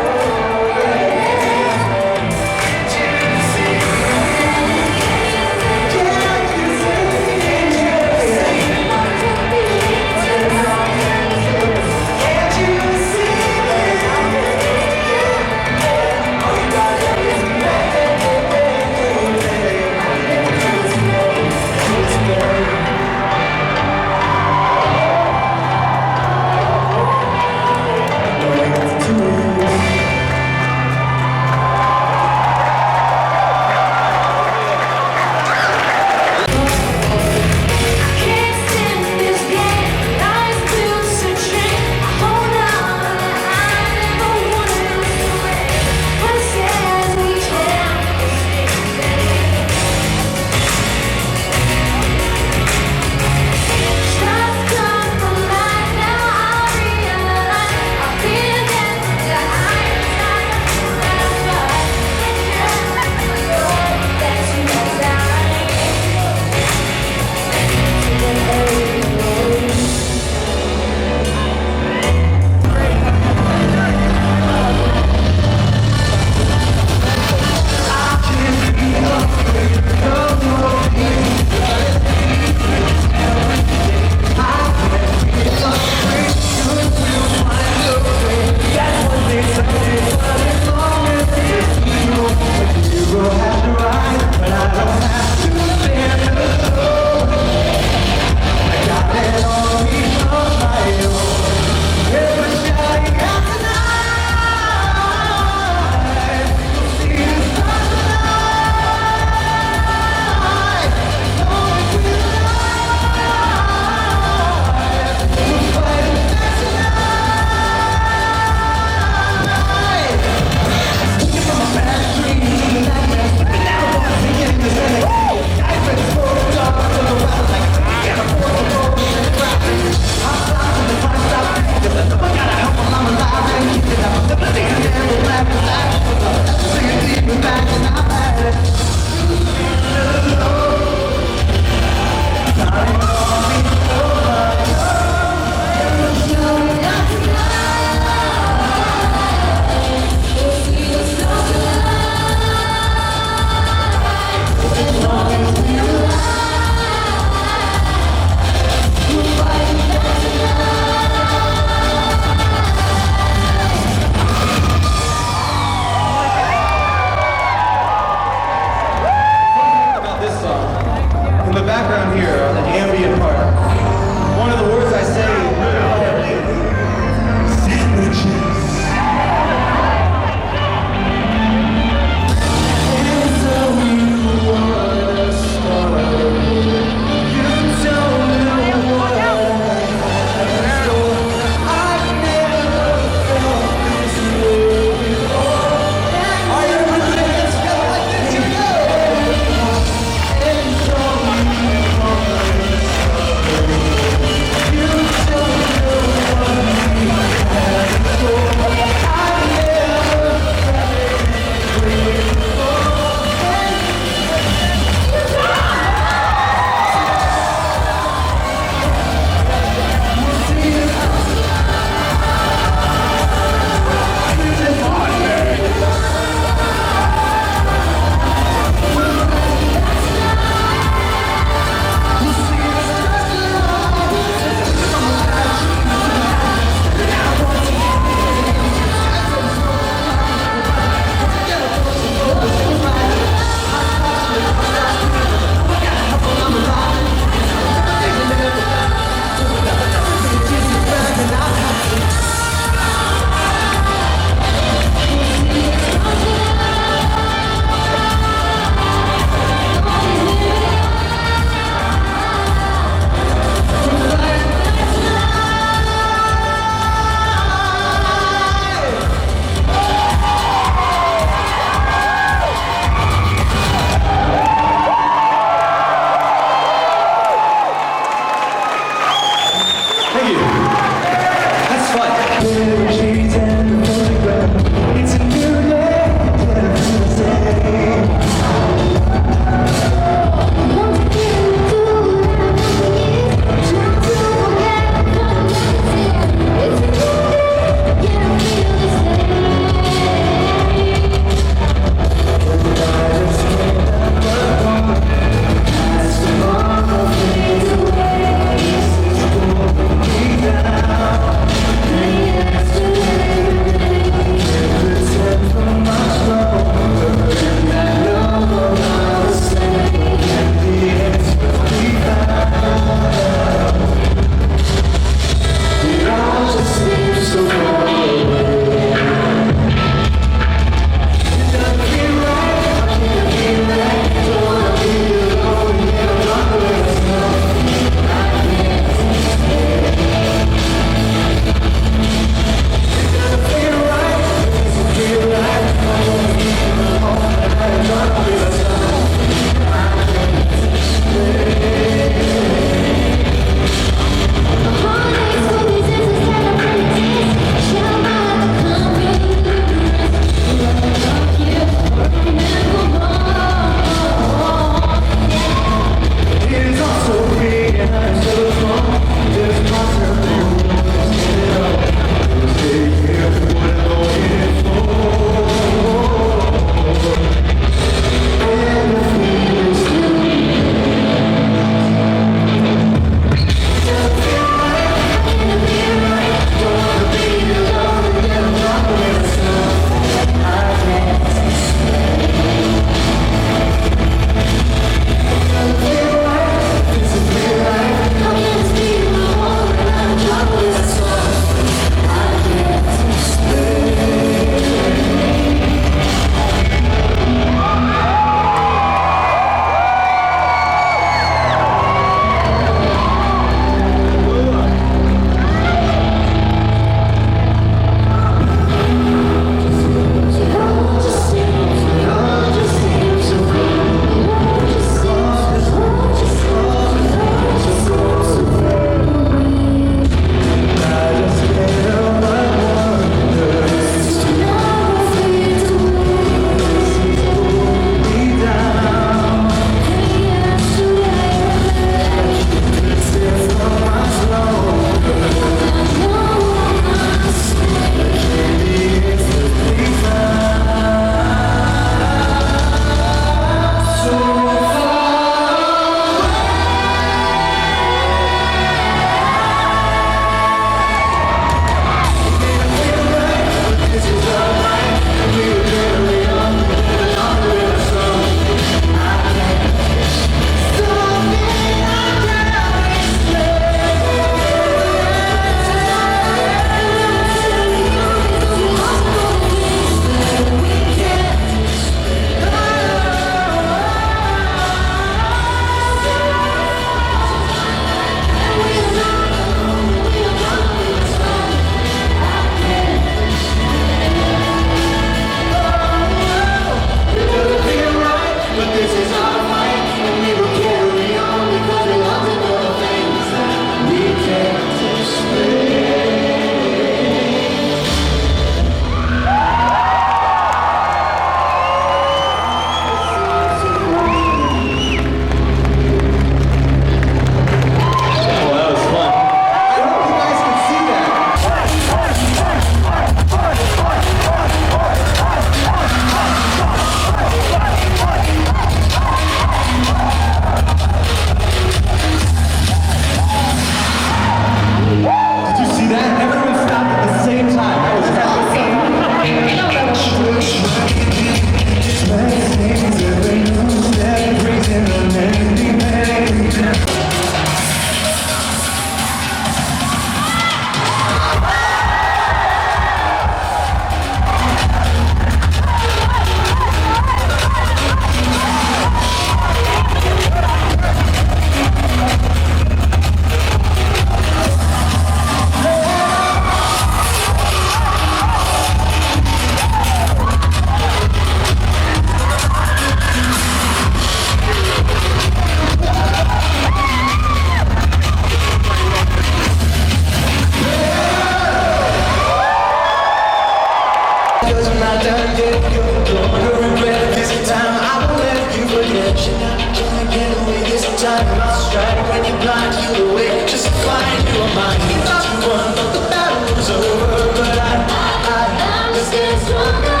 not done yet. You're gonna regret this time. I won't let you forget. You're not gonna get away this time. I'll strike when you blind you away. Just find you on mine. You thought you won, but the battle was over. But I'm just getting stronger.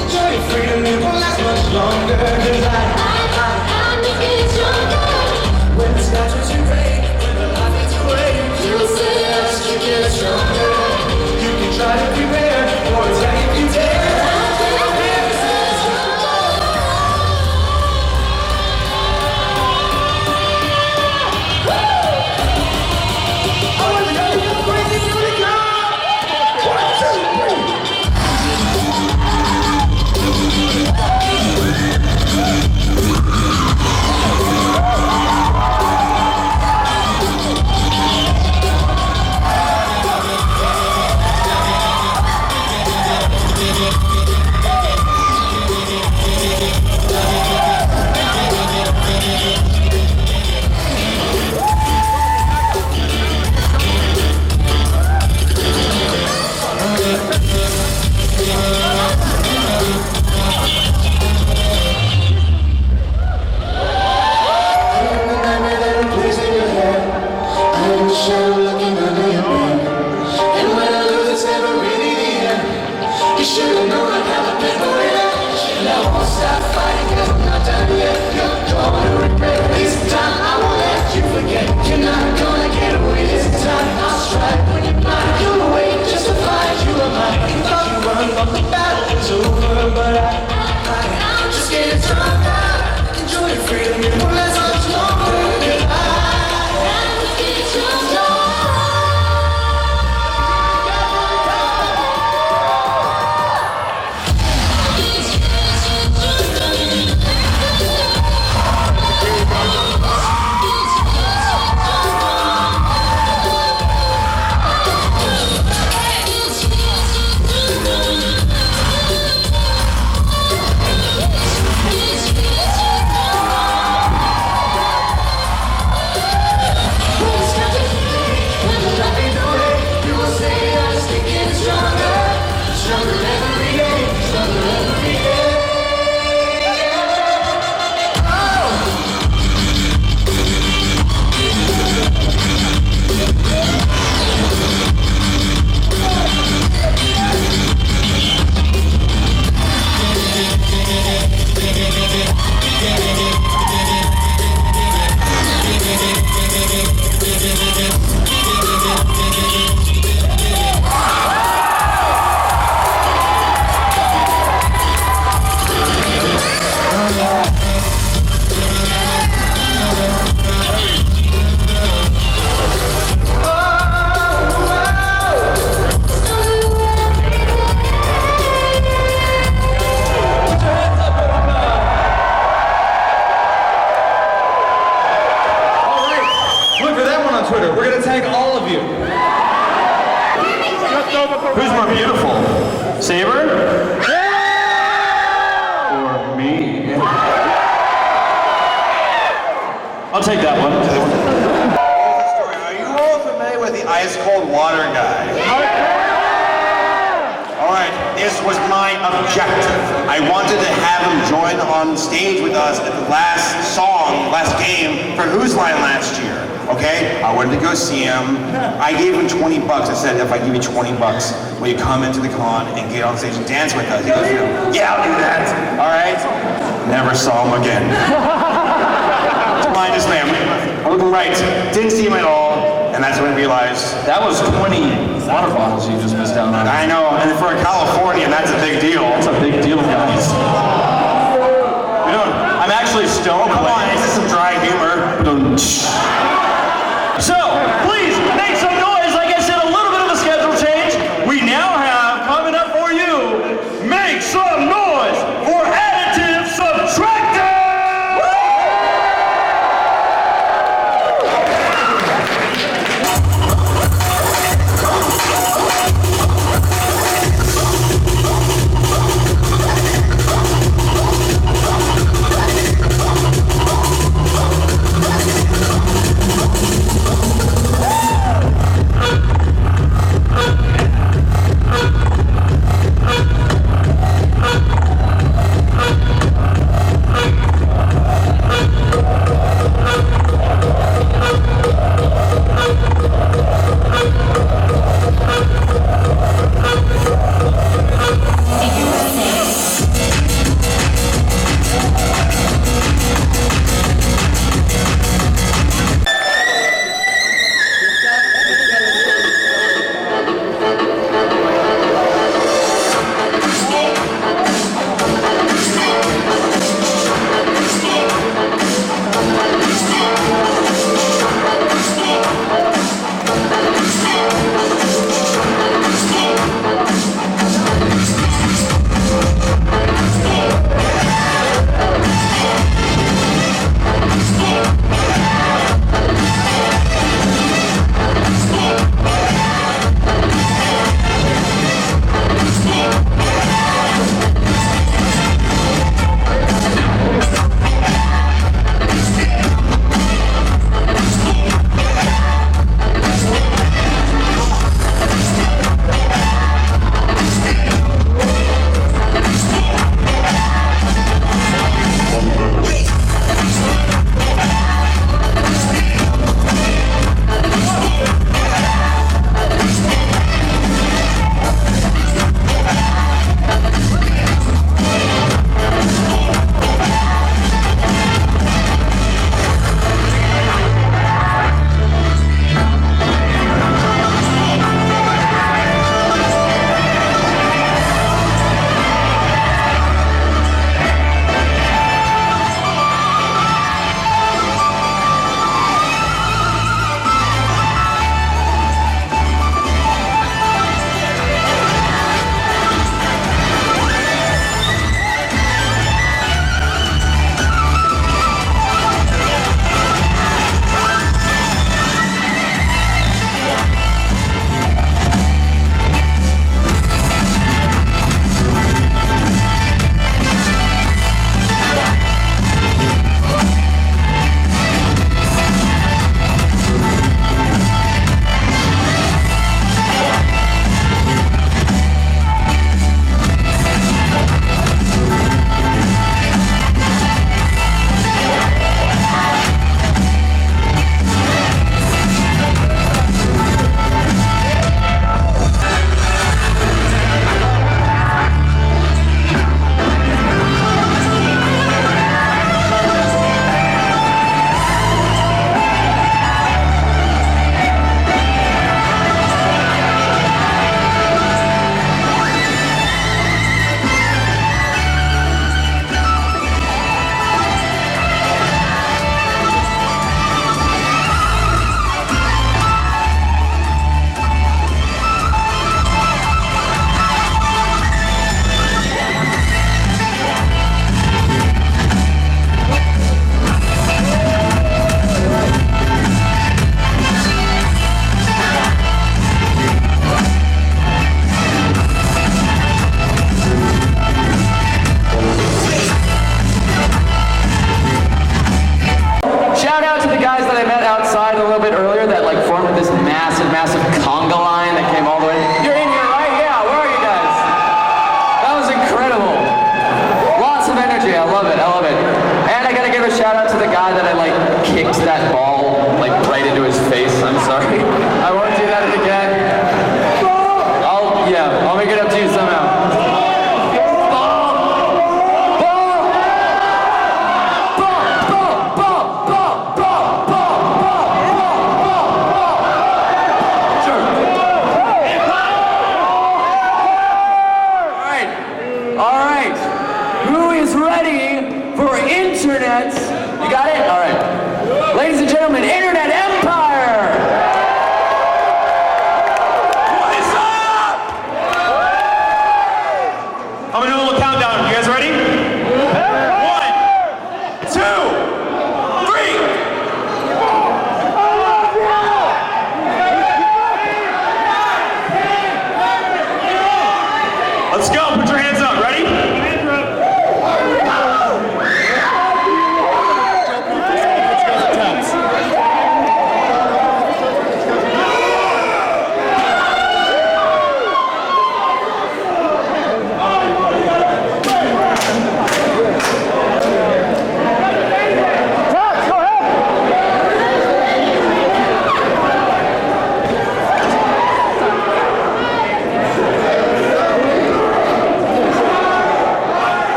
Enjoy your freedom, it won't last much longer. Cause I'm just getting stronger. When the sky turns to gray, when the light fades away, you'll say I just keep getting stronger. You can try to prepare, or attack if you dare. Who's more beautiful? Saber? Or me? I'll take that one. Are you all familiar with the ice cold water guy? Alright, this was my objective. I wanted to have him join on stage with us at the last game for Who's Line last year. Okay? I wanted to go see him. I gave him $20. I said, if I give you $20, will you come into the con and get on stage and dance with us? He goes, yeah, I'll do that. Alright? Never saw him again. Blindest man. I'm looking right. Didn't see him at all. And that's when I realized that was 20 water bottles you just missed out on. I know, and for a Californian, that's a big deal. That's a big deal, guys. I'm actually stoned. Come on, this is some dry humor. So, please make some noise. Like I said, a little bit of a schedule change. We now have coming up for you, make some noise for Additive Subtractor! Let's go. Put your hands up. Ready?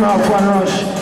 out Fun Rush.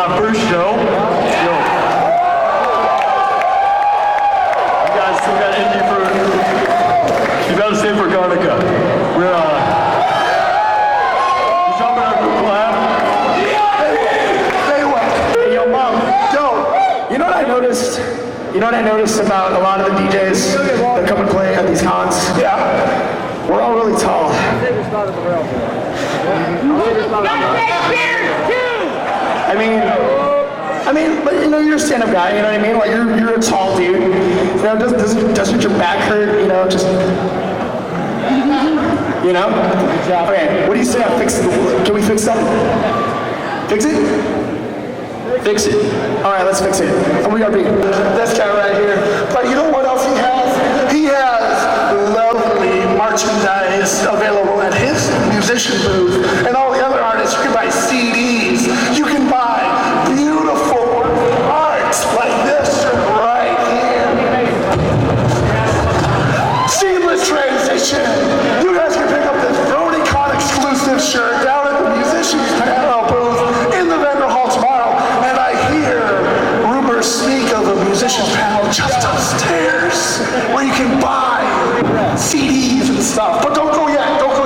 my first show. Yo. You guys still got energy for, you gotta stay for Garnica. We're jumping our group collab. Hey, yo, Mom. Yo, you know what I noticed? You know what I noticed about a lot of the DJs that come and play at these cons? Yeah. We're all really tall. I mean, but you know, you're a stand-up guy, you know what I mean? Like, you're a tall dude. You know, doesn't your back hurt, you know, just... You know? Okay, what do you say I fix it? Can we fix something? Fix it? Fix it. All right, let's fix it. And we gotta be this guy right here. But you know what else he has? He has lovely merchandise available at his musician booth. And all the other artists, you can buy CDs. You can buy beautiful art like this right here. Seamless transition. You guys can pick up this BronyCon exclusive shirt down at the musicians panel booth in the Vender Hall tomorrow. And I hear rumors speak of a musicians panel just upstairs where you can buy CDs and stuff. But don't go yet. Don't go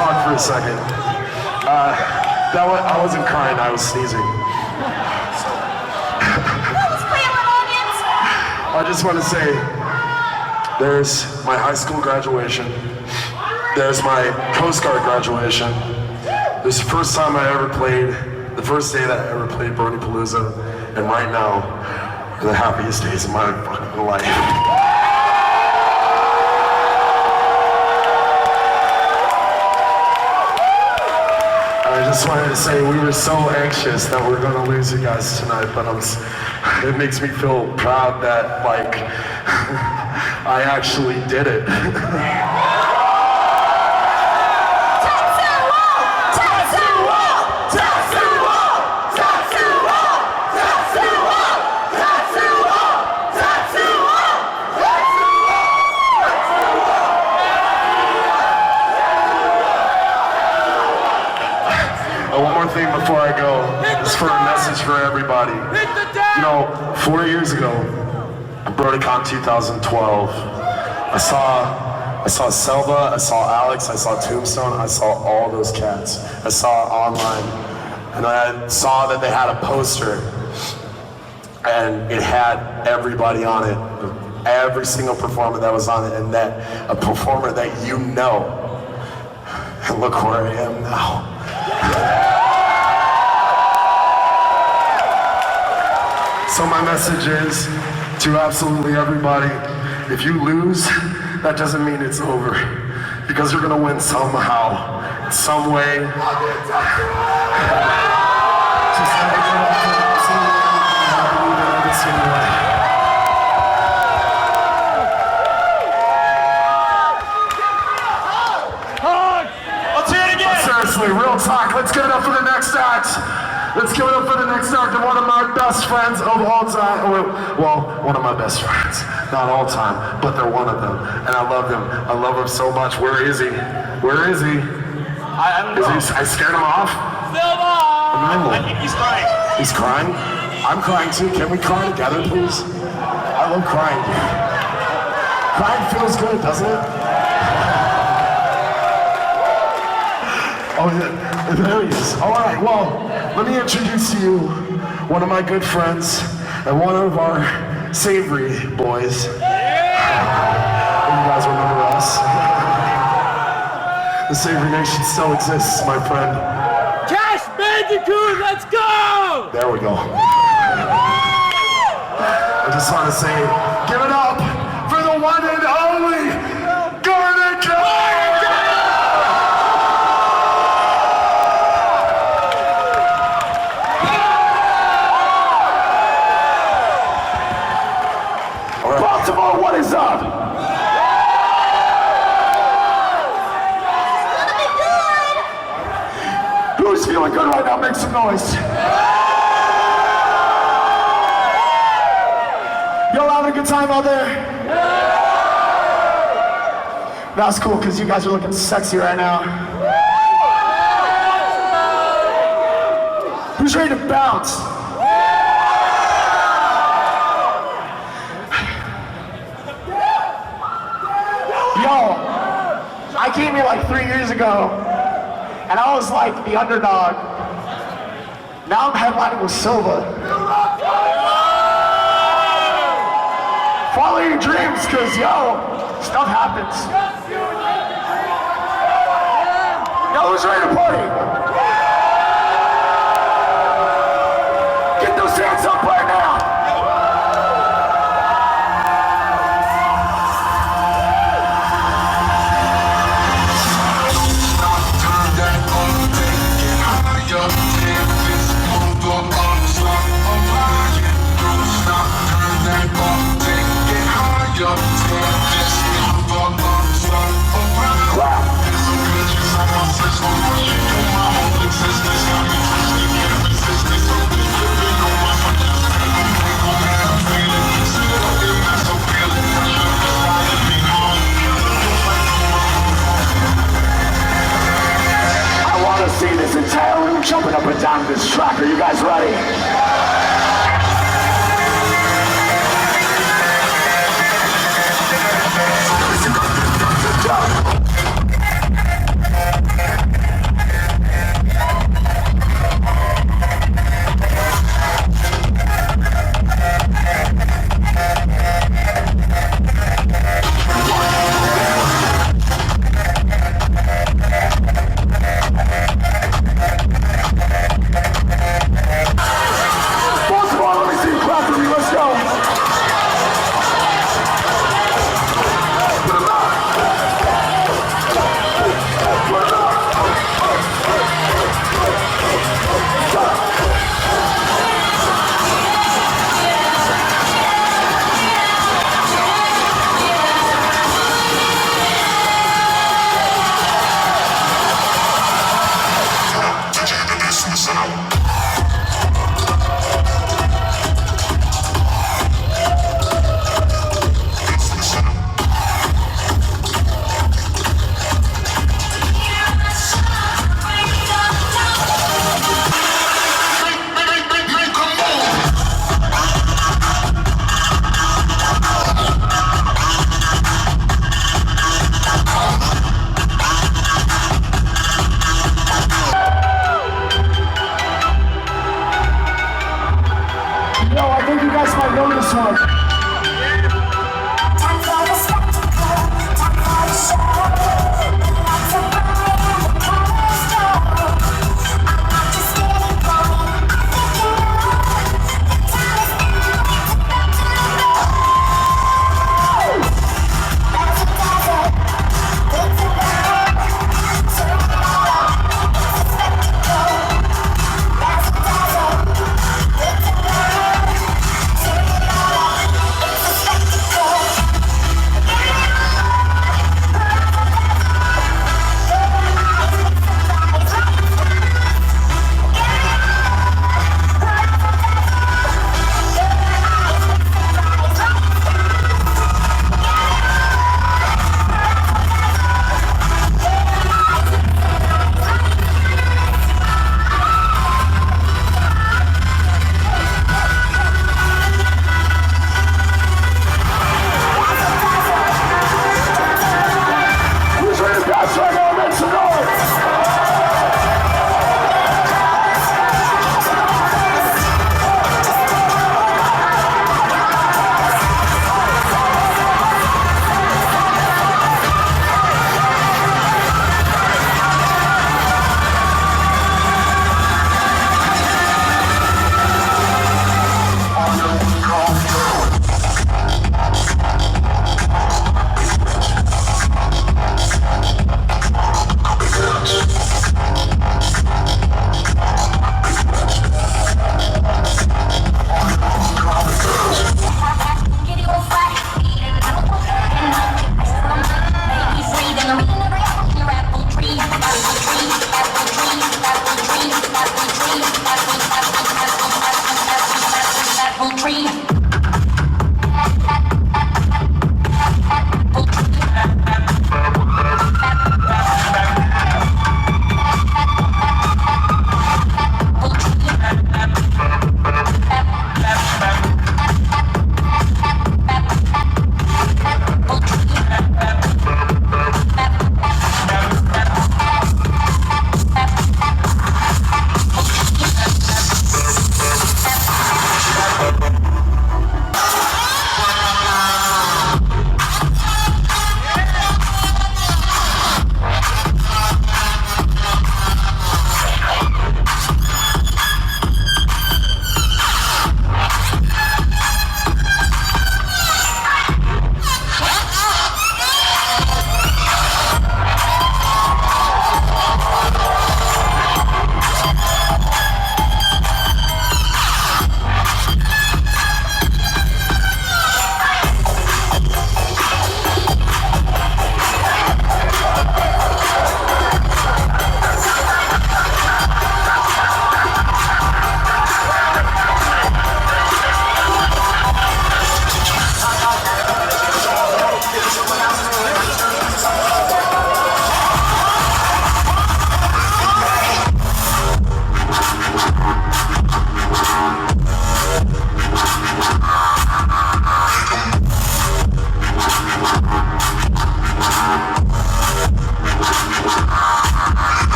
talk for a second. I wasn't crying, I was sneezing. I just want to say, there's my high school graduation. There's my Coast Guard graduation. This is the first time I ever played, the first day that I ever played Bronypalooza, and right now, are the happiest days of my fucking life. I just wanted to say we were so anxious that we're gonna lose you guys tonight, but it makes me feel proud that, like, I actually did it. One more thing before I go, just for a message for everybody. You know, 4 years ago, BronyCon 2012, I saw Selva, I saw Alex, I saw Tombstone, I saw all those cats. I saw it online, and I saw that they had a poster, and it had everybody on it, every single performer that was on it, and that a performer that you know. And look where I am now. So my message is to absolutely everybody, if you lose, that doesn't mean it's over. Because you're gonna win somehow, some way. Just never give up on every single way. Let's hear it again! But seriously, real talk, let's give it up for the next act. Let's give it up for the next act of one of my best friends of all time. Well, one of my best friends. Not all time, but they're one of them. And I love him. I love him so much. Where is he? Where is he? I don't know. I scared him off? I think he's crying. He's crying? I'm crying too. Can we cry together, please? I love crying. Crying feels good, doesn't it? Oh, yeah. There he is. All right, well, let me introduce to you one of my good friends and one of our savory boys. You guys remember us? The Savory Nation still exists, my friend. Cash Bandicoot, let's go! There we go. I just want to say, give it up for the one and only BronyCon! Baltimore, what is up? Who's feeling good right now? Make some noise. Y'all having a good time out there? That's cool, because you guys are looking sexy right now. Who's ready to bounce? Yo, I came here like 3 years ago, and I was like the underdog. Now I'm headlining with Silva. Follow your dreams, cause yo, stuff happens. Yo, who's ready to party? Get those hands up right now. See this entire room jumping up and down this track. Are you guys ready?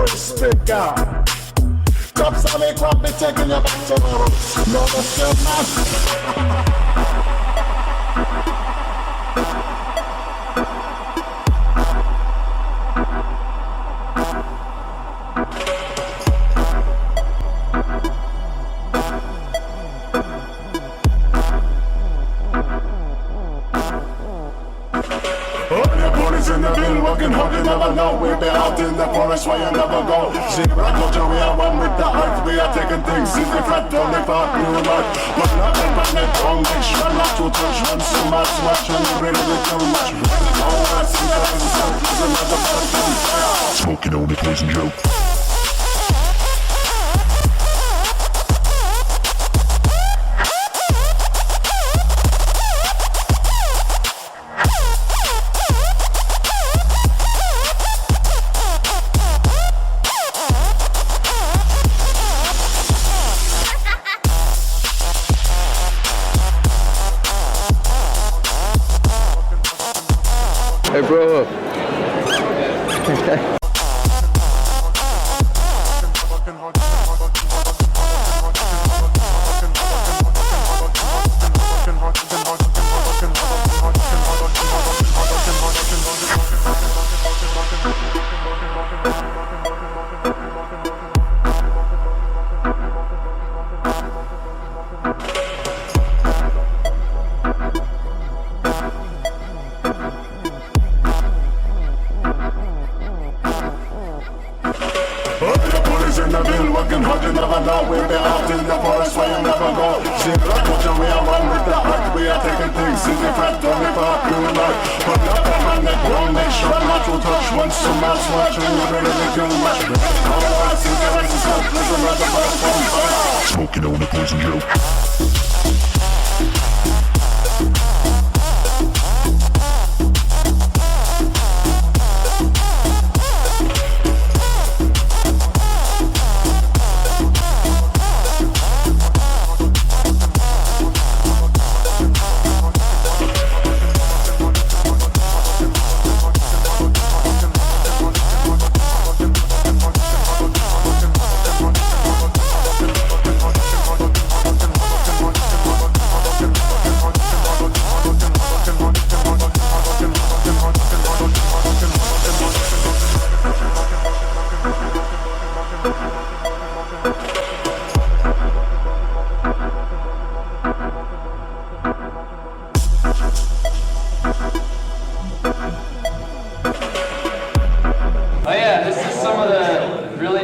respect God. Cops on me, crop me, taking you back to the roots. No, that's still man. In the bill, working hard, you never know. We'll be out in the forest where you never go. Zebra culture, we are one with the earth. We are taking things easy, fat, only part, new life. But not the planet, don't make sure not to touch one so much, watch and you really too much. All I see that is another person. Smoking on the poison joke. Hey, bro. Working hard, you never know. We'll be out in the forest where you never go. Zebra culture, we are one with the heart. We are taking things easy, fat, only part, new life. But not the planet, don't make sure not to touch one so much, watch and you really too much. All I see there is another person. Smoking on the poison joke.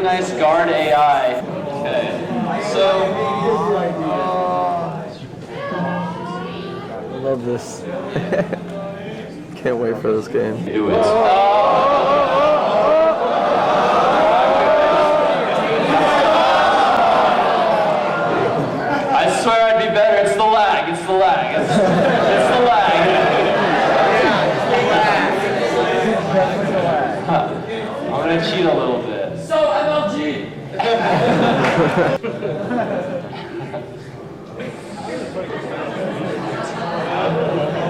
Nice guard AI. Okay. So, I love this. Can't wait for this game. Do it. I swear I'd be better. It's the lag. It's the lag. It's the lag. Huh. I'm gonna cheat a little bit.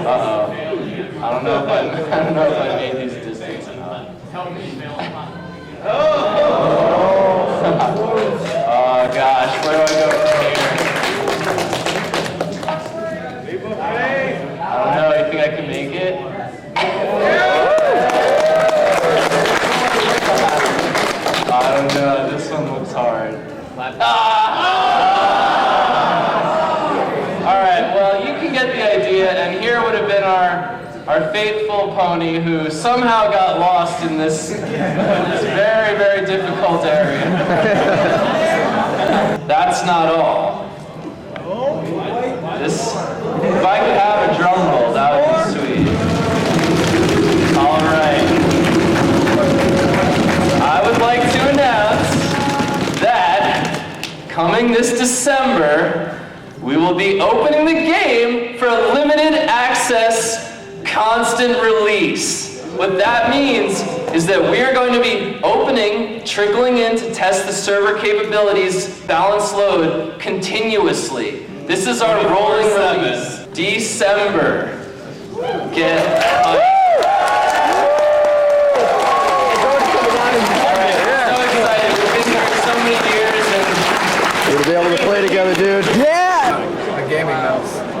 Uh-oh. I don't know if I made these distance or not. Oh gosh, where do I go from here? I don't know, you think I can make it? I don't know, this one looks hard. Alright, well, you can get the idea, and here would have been our faithful pony who somehow got lost in this very, very difficult area. That's not all. If I could have a drum roll, that would be sweet. Alright. I would like to announce that coming this December, we will be opening the game for a limited access, constant release. What that means is that we are going to be opening, trickling in to test the server capabilities, balance load, continuously. This is our rolling release. December. Get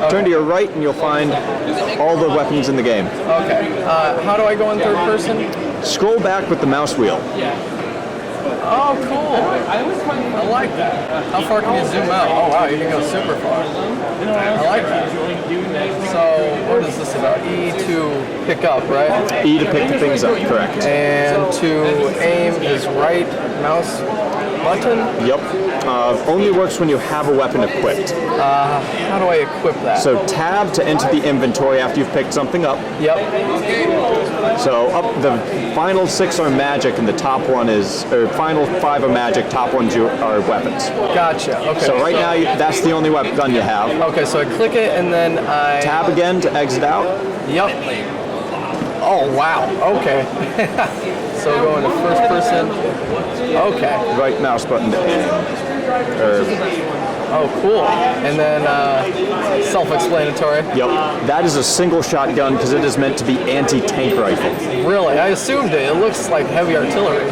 Turn to your right and you'll find all the weapons in the game. Okay. How do I go in third person? Scroll back with the mouse wheel. Oh, cool. I like that. How far can you zoom out? Oh, wow, you can go super far. I like that. So, what is this about? E to pick up, right? E to pick the things up, correct. And to aim is right mouse button? Yep. Only works when you have a weapon equipped. How do I equip that? So tab to enter the inventory after you've picked something up. Yep. So the final 6 are magic and the top one is, or final 5 are magic, top ones are weapons. Gotcha, okay. So right now that's the only weapon gun you have. Okay, so I click it and then I... Tab again to exit out. Yep. Oh, wow, okay. So go into first person. Okay. Right mouse button to aim. Oh, cool. And then self-explanatory. Yep. That is a single shotgun because it is meant to be anti-tank rifle. Really? I assumed it. It looks like heavy artillery.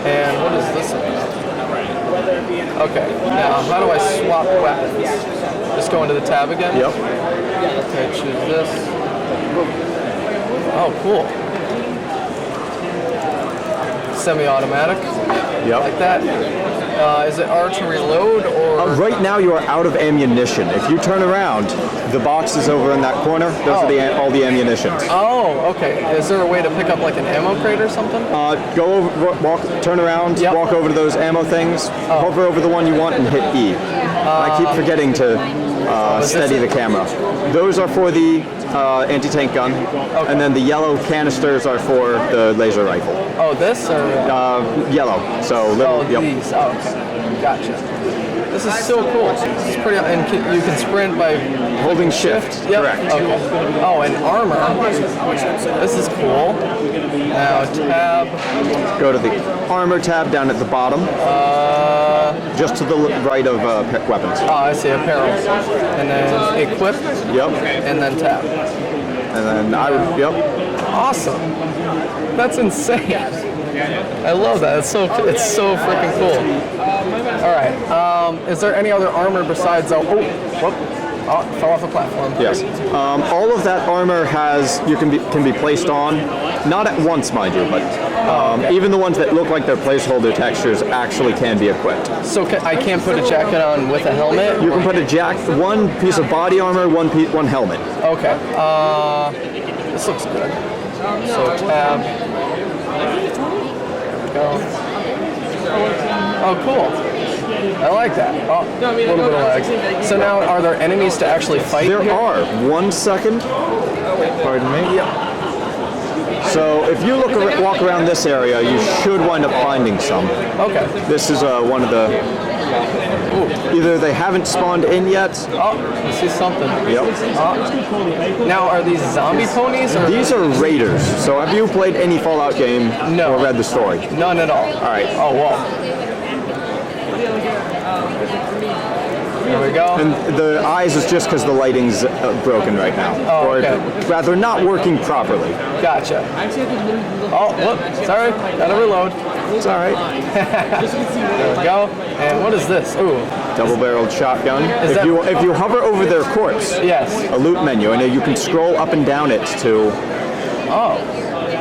And what is this about? Okay. Now, how do I swap weapons? Just go into the tab again? Yep. Okay, choose this. Oh, cool. Semi-automatic. Yep. Like that. Is it R to reload or? Right now you are out of ammunition. If you turn around, the box is over in that corner. Those are all the ammunitions. Oh, okay. Is there a way to pick up like an ammo crate or something? Go over, turn around, walk over to those ammo things, hover over the one you want and hit E. I keep forgetting to steady the camera. Those are for the anti-tank gun, and then the yellow canisters are for the laser rifle. Oh, this or? Yellow. So little. These. Oh, okay. Gotcha. This is so cool. This is pretty, and you can sprint by holding shift. Yep. Correct. Okay. Oh, and armor. This is cool. Now tab. Go to the armor tab down at the bottom. Just to the right of weapons. Oh, I see. Apparel. And then equip. Yep. And then tab. And then I would. Yep. Awesome. That's insane. I love that. It's so freaking cool. All right. Is there any other armor besides? Oh, fell off a platform. Yes. All of that armor can be placed on, not at once, mind you, but even the ones that look like they're placeholder textures actually can be equipped. So I can't put a jacket on with a helmet? You can put one piece of body armor, one helmet. Okay. This looks good. So tab. Go. Oh, cool. I like that. Oh, a little bit of lag. So now, are there enemies to actually fight? There are. 1 second. Pardon me. Yep. So if you walk around this area, you should wind up finding some. Okay. This is one of the. Either they haven't spawned in yet. Oh, I see something. Yep. Now, are these zombie ponies? Or? These are raiders. So have you played any Fallout game or read the story? None at all. All right. Oh, wow. There we go. And the eyes is just because the lighting's broken right now. Oh, or okay. rather, not working properly. Gotcha. Oh, whoop. Sorry. Gotta reload. It's all right. There we go. And what is this? Ooh. Double-barreled shotgun. If you hover over their corpse, yes, a loot menu, and you can scroll up and down it to. Oh.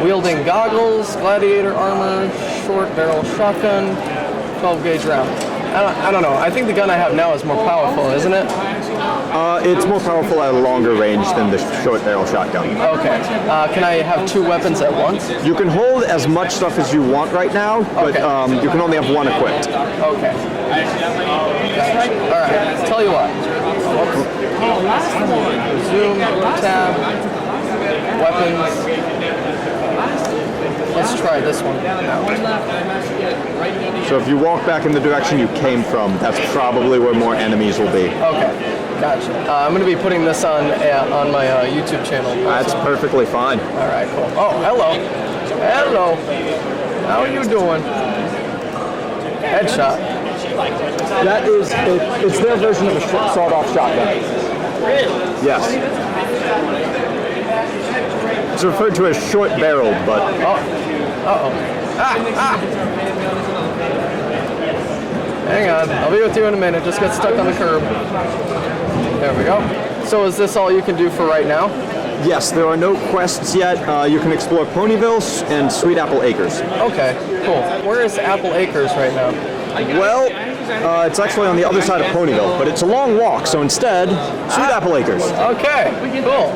Wielding goggles, gladiator armor, short barrel shotgun, 12-gauge round. I don't know. I think the gun I have now is more powerful, isn't it? It's more powerful at a longer range than the short barrel shotgun. Okay. Can I have 2 weapons at once? You can hold as much stuff as you want right now, but you can only have 1 equipped. Okay. All right. Tell you what. Zoom, tab, weapons. Let's try this one. So if you walk back in the direction you came from, that's probably where more enemies will be. Okay, gotcha. I'm going to be putting this on my YouTube channel. That's perfectly fine. All right, cool. Oh, hello. Hello. How are you doing? Headshot. That is, it's their version of a sawed-off shotgun. Yes. It's referred to as short-barreled, but... Uh-oh. Hang on. I'll be with you in a minute. Just got stuck on the curb. There we go. So is this all you can do for right now? Yes, there are no quests yet. You can explore Ponyville and Sweet Apple Acres. Okay, cool. Where is Apple Acres right now? Well, it's actually on the other side of Ponyville, but it's a long walk, so instead, Sweet Apple Acres. Okay, cool.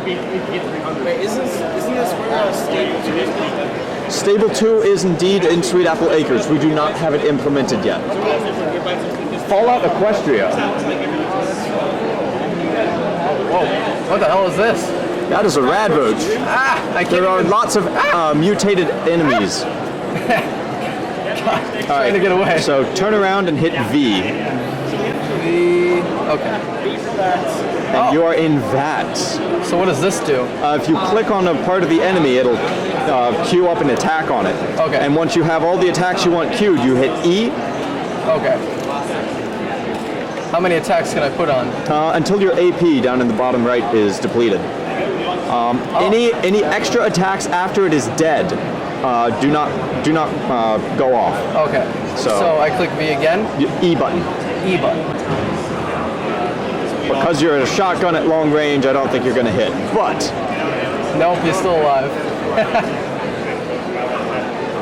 Wait, isn't this where Stable 2 is? Stable 2 is indeed in Sweet Apple Acres. We do not have it implemented yet. Fallout Equestria. Whoa, what the hell is this? That is a Radroach. There are lots of mutated enemies. Trying to get away. So turn around and hit V. V. Okay. And you are in that. So what does this do? If you click on a part of the enemy, it'll queue up an attack on it. Okay. And once you have all the attacks you want queued, you hit E. Okay. How many attacks can I put on? Until your AP down in the bottom right is depleted. Any extra attacks after it is dead do not go off. Okay. So I click V again? E button. E button. Because you're at a shotgun at long range, I don't think you're going to hit. But nope, he's still alive.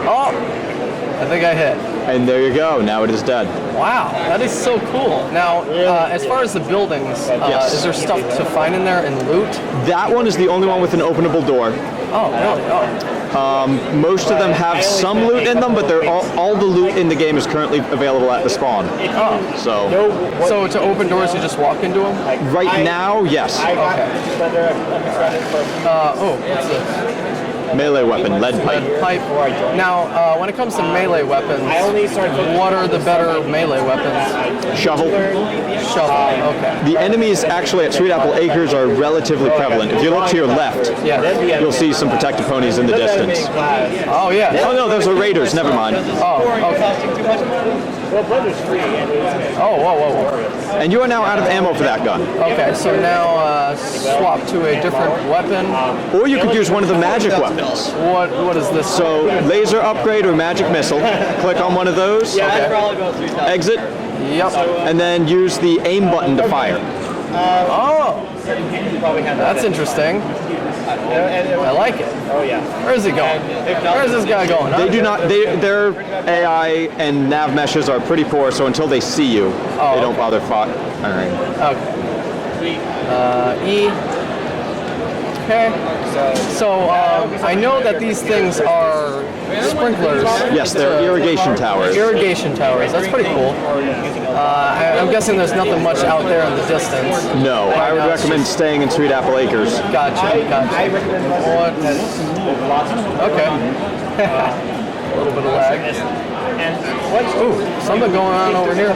Oh, I think I hit. And there you go. Now it is dead. Wow, that is so cool. Now, as far as the buildings, is there stuff to find in there and loot? That one is the only one with an openable door. Oh, really? Oh. Most of them have some loot in them, but they're all the loot in the game is currently available at the spawn. Oh. So to open doors, you just walk into them? Right now, yes. Okay. Oh, what's this? Melee weapon, lead pipe. Now, when it comes to melee weapons, what are the better melee weapons? Shovel. Shovel, okay. The enemies actually at Sweet Apple Acres are relatively prevalent. If you look to your left, you'll see some protected ponies in the distance. Oh, yeah. Oh, no, those are raiders. Never mind. Oh, okay. Oh, whoa. And you are now out of ammo for that gun. Okay, so now swap to a different weapon. Or you could use one of the magic weapons. What is this? So laser upgrade or magic missile. Click on one of those. Okay. Exit. Yep. And then use the aim button to fire. Oh, that's interesting. I like it. Oh yeah. Where is he going? Where is this guy going? They do not. Their AI and nav meshes are pretty poor, so until they see you, they don't bother firing. Okay. E. Okay. So I know that these things are sprinklers. Yes, they're irrigation towers. Irrigation towers. That's pretty cool. I'm guessing there's nothing much out there in the distance. No, I would recommend staying in Sweet Apple Acres. Gotcha. Okay. A little bit of lag. Ooh, something going on over here.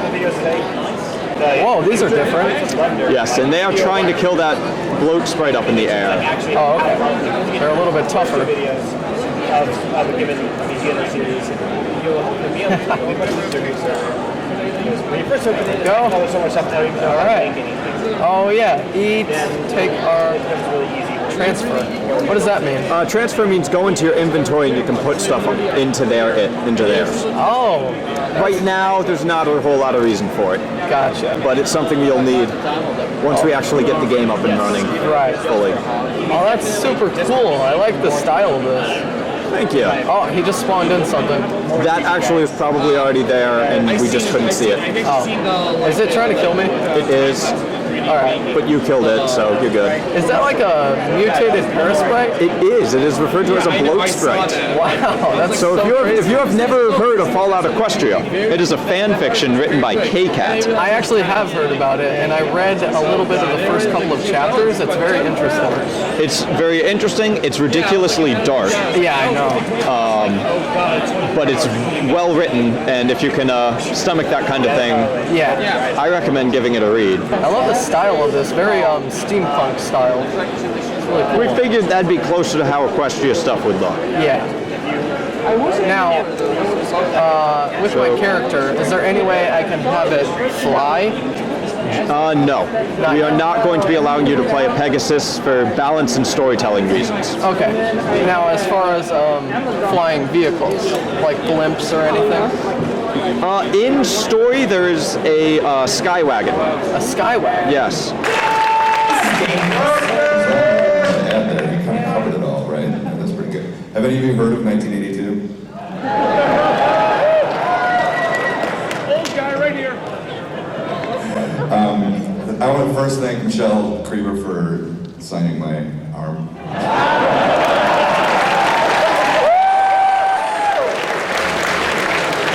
Whoa, these are different. Yes, and they are trying to kill that bloat sprite up in the air. Oh, okay. They're a little bit tougher. Go. All right. Oh yeah. Eat. Take our transfer. What does that mean? Transfer means go into your inventory and you can put stuff into theirs. Oh. Right now, there's not a whole lot of reason for it. Gotcha. But it's something you'll need once we actually get the game up and running fully. Oh, that's super cool. I like the style of this. Thank you. Oh, he just spawned in something. That actually is probably already there, and we just couldn't see it. Oh. Is it trying to kill me? It is. Alright. But you killed it, so you're good. Is that like a mutated parasprite? It is. It is referred to as a bloat sprite. Wow, that's so if you have never heard of Fallout Equestria, it is a fan fiction written by K-Cat. I actually have heard about it, and I read a little bit of the first couple of chapters. It's very interesting. It's very interesting. It's ridiculously dark. Yeah, I know. But it's well written, and if you can stomach that kind of thing, yeah, I recommend giving it a read. I love the style of this, very steampunk style. It's really cool. We figured that'd be closer to how Equestria stuff would look. Yeah. Now, with my character, is there any way I can have it fly? No. We are not going to be allowing you to play a Pegasus for balance and storytelling reasons. Okay. Now, as far as flying vehicles, like blimps or anything? In story, there is a Skywagon. A Skywagon? Yes. there, you kind of covered it all, right? Yeah, that's pretty good. Have any of you heard of 1982? Old guy right here. I want to first thank Michelle Krieber for signing my arm.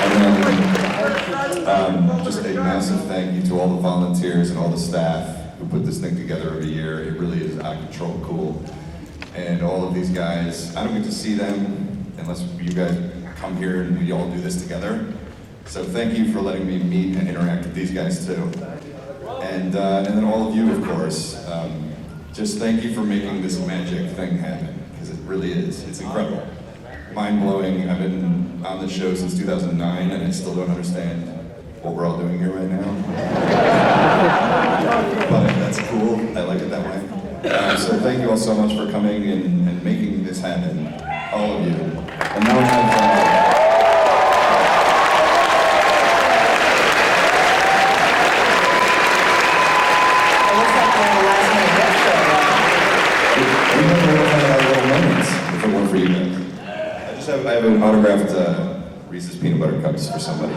And then just a massive thank you to all the volunteers and all the staff who put this thing together every year. It really is out of control cool. And all of these guys, I don't get to see them unless you guys come here and we all do this together. So thank you for letting me meet and interact with these guys too. And then all of you, of course, just thank you for making this magic thing happen, because it really is. It's incredible. Mind-blowing. I've been on this show since 2009 and I still don't understand what we're all doing here right now. But that's cool. I like it that way. So thank you all so much for coming and making this happen, all of you. And now we have... for you guys. I have an autographed Reese's peanut butter cups for somebody.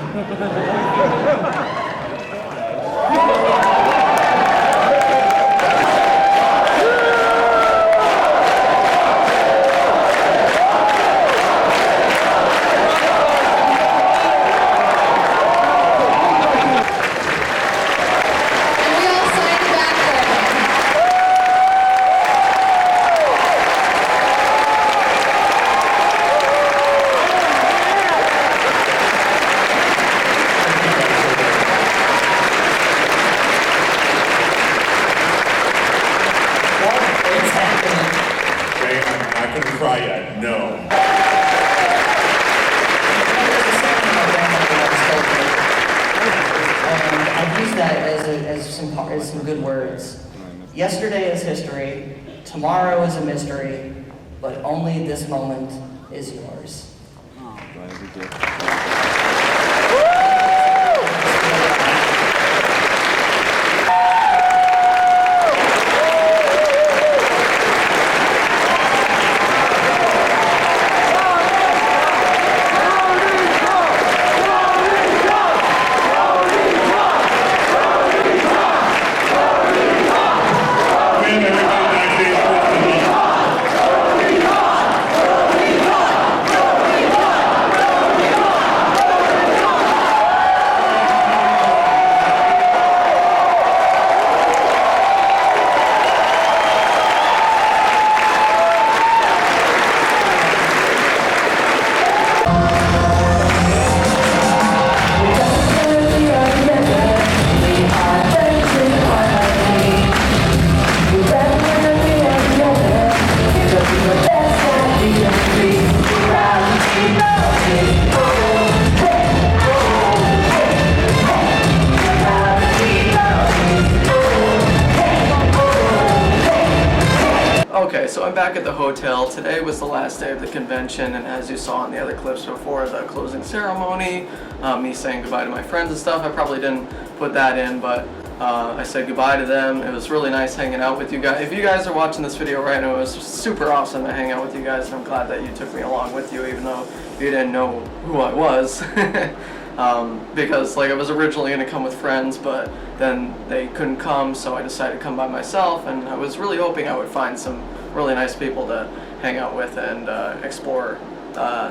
Some good words. Yesterday is history, tomorrow is a mystery, but only this moment is yours. Okay, so I'm back at the hotel. Today was the last day of the convention, and as you saw in the other clips before, the closing ceremony, me saying goodbye to my friends and stuff. I probably didn't put that in, but I said goodbye to them. It was really nice hanging out with you guys. If you guys are watching this video right now, it was super awesome to hang out with you guys, and I'm glad that you took me along with you, even though you didn't know who I was. Because like I was originally going to come with friends, but then they couldn't come, so I decided to come by myself, and I was really hoping I would find some really nice people to hang out with and explore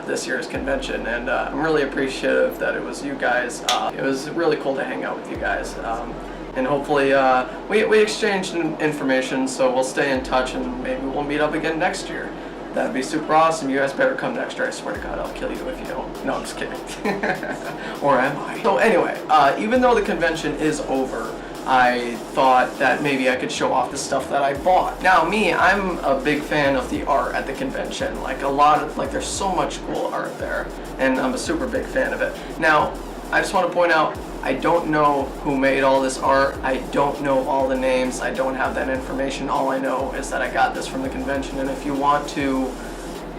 this year's convention, and I'm really appreciative that it was you guys. It was really cool to hang out with you guys, and hopefully we exchanged information, so we'll stay in touch and maybe we'll meet up again next year. That'd be super awesome. You guys better come next year. I swear to God, I'll kill you if you don't. No, I'm just kidding. Or am I? So anyway, even though the convention is over, I thought that maybe I could show off the stuff that I bought. Now me, I'm a big fan of the art at the convention. Like there's so much cool art there, and I'm a super big fan of it. Now, I just want to point out, I don't know who made all this art. I don't know all the names. I don't have that information. All I know is that I got this from the convention, and if you want to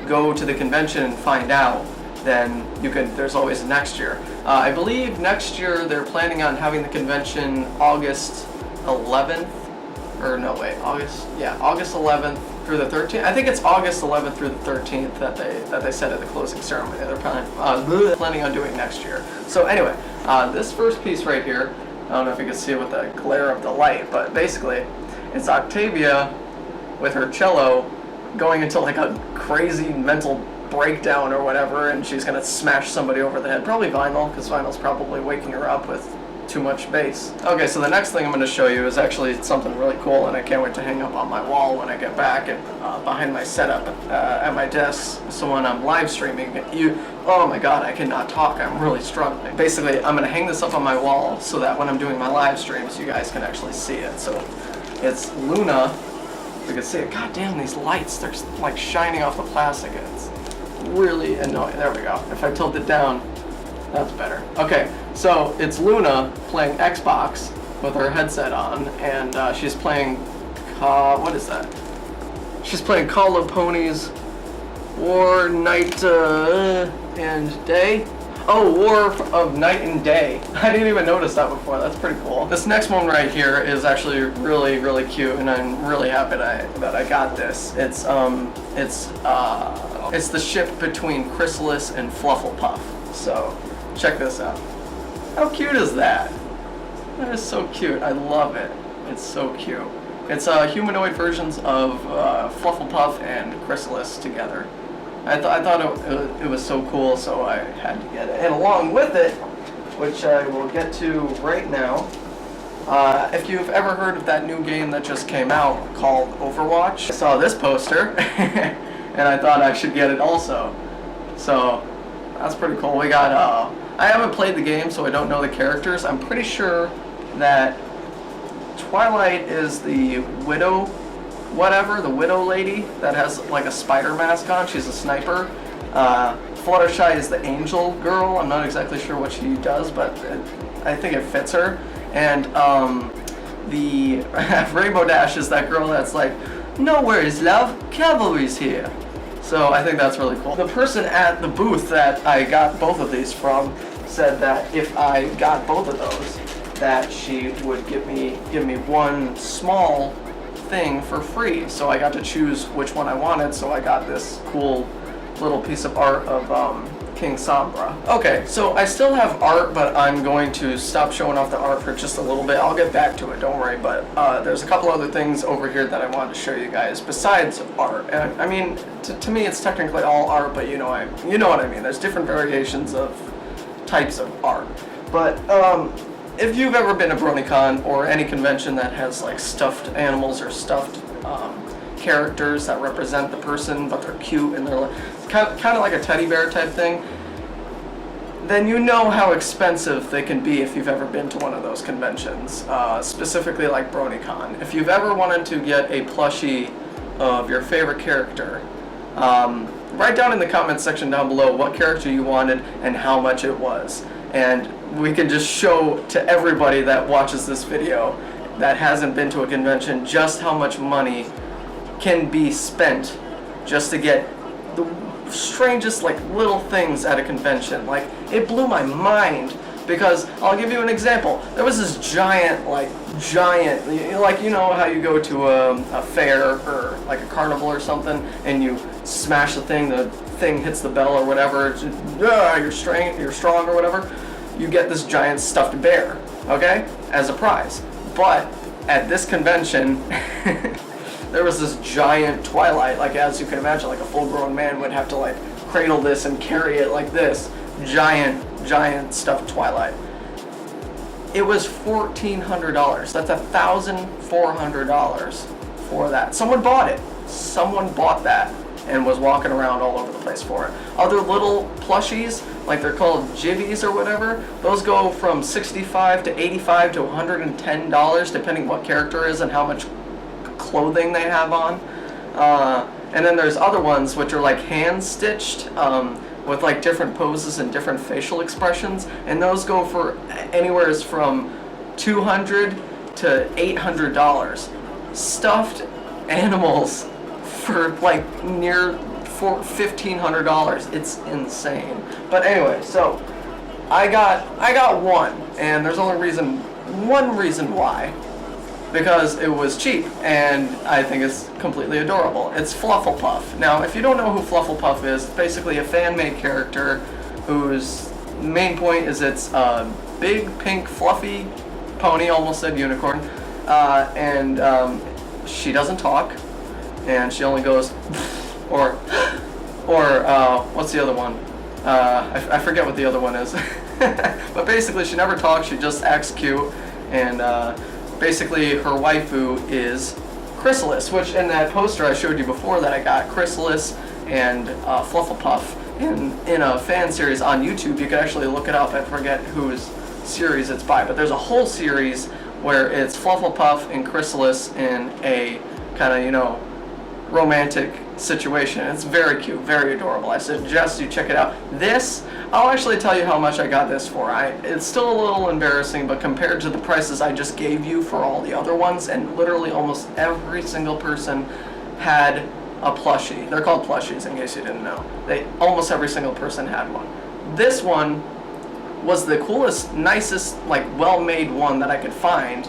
go to the convention and find out, then you can, there's always next year. I believe next year they're planning on having the convention August 11th, or no wait, August 11th through the 13th. I think it's August 11th through the 13th that they said at the closing ceremony. They're planning on doing next year. So anyway, this first piece right here, I don't know if you can see it with the glare of the light, but basically it's Octavia with her cello going into like a crazy mental breakdown or whatever, and she's gonna smash somebody over the head. Probably vinyl, because vinyl's probably waking her up with too much bass. Okay, so the next thing I'm going to show you is actually something really cool, and I can't wait to hang up on my wall when I get back and behind my setup at my desk. So when I'm live streaming, oh my god, I cannot talk. I'm really struggling. Basically, I'm going to hang this up on my wall so that when I'm doing my live streams, you guys can actually see it. So it's Luna. You can see it. God damn, these lights, they're like shining off the plastic. It's really annoying. There we go. If I tilt it down, that's better. Okay, so it's Luna playing Xbox with her headset on, and she's playing, what is that? She's playing Call of Ponies War Night and Day? Oh, War of Night and Day. I didn't even notice that before. That's pretty cool. This next one right here is actually really, really cute, and I'm really happy that I got this. It's the ship between Chrysalis and Flufflepuff. So check this out. How cute is that? That is so cute. I love it. It's so cute. It's humanoid versions of Flufflepuff and Chrysalis together. I thought it was so cool, so I had to get it. And along with it, which I will get to right now, if you've ever heard of that new game that just came out called Overwatch, I saw this poster, and I thought I should get it also. So that's pretty cool. We got, I haven't played the game, so I don't know the characters. I'm pretty sure that Twilight is the widow, the widow lady that has like a spider mask on. She's a sniper. Fluttershy is the angel girl. I'm not exactly sure what she does, but I think it fits her. And the Rainbow Dash is that girl that's like, no worries, love, cavalry's here. So I think that's really cool. The person at the booth that I got both of these from said that if I got both of those, that she would give me one small thing for free. So I got to choose which one I wanted, so I got this cool little piece of art of King Sombra. Okay, so I still have art, but I'm going to stop showing off the art for just a little bit. I'll get back to it, don't worry, but there's a couple other things over here that I wanted to show you guys besides art. And I mean, to me it's technically all art, but you know what I mean. There's different variations of types of art. But if you've ever been to BronyCon or any convention that has like stuffed animals or stuffed characters that represent the person, but they're cute and they're like, kind of like a teddy bear type thing, then you know how expensive they can be if you've ever been to one of those conventions, specifically like BronyCon. If you've ever wanted to get a plushie of your favorite character, write down in the comments section down below what character you wanted and how much it was. And we can just show to everybody that watches this video that hasn't been to a convention just how much money can be spent just to get the strangest like little things at a convention. Like, it blew my mind because I'll give you an example. There was this giant, like you know how you go to a fair or like a carnival or something and you smash the thing hits the bell or whatever, it's just, you're strong or whatever. You get this giant stuffed bear, okay, as a prize. But at this convention, there was this giant Twilight, like as you can imagine, like a full-grown man would have to like cradle this and carry it like this. Giant stuffed Twilight. It was $1,400. That's $1,400 for that. Someone bought it. Someone bought that and was walking around all over the place for it. Other little plushies, like they're called jibbies or whatever, those go from $65 to $85 to $110, depending what character is and how much clothing they have on. And then there's other ones which are like hand-stitched, with like different poses and different facial expressions, and those go for anywhere from $200 to $800. Stuffed animals for like near $1,500. It's insane. But anyway, so I got one, and there's only one reason why. because it was cheap, and I think it's completely adorable. It's Flufflepuff. Now, if you don't know who Flufflepuff is, it's basically a fan-made character whose main point is it's a big, pink, fluffy pony, almost said unicorn, and she doesn't talk, and she only goes, or what's the other one? I forget what the other one is. But basically, she never talks, she just acts cute, and basically her waifu is Chrysalis, which in that poster I showed you before that I got, Chrysalis and Flufflepuff in a fan series on YouTube. You can actually look it up. I forget whose series it's by, but there's a whole series where it's Flufflepuff and Chrysalis in a kind of, you know, romantic situation. It's very cute, very adorable. I suggest you check it out. This, I'll actually tell you how much I got this for. It's still a little embarrassing, but compared to the prices I just gave you for all the other ones, and literally almost every single person had a plushie. They're called plushies, in case you didn't know. Almost every single person had one. This one was the coolest, nicest, like well-made one that I could find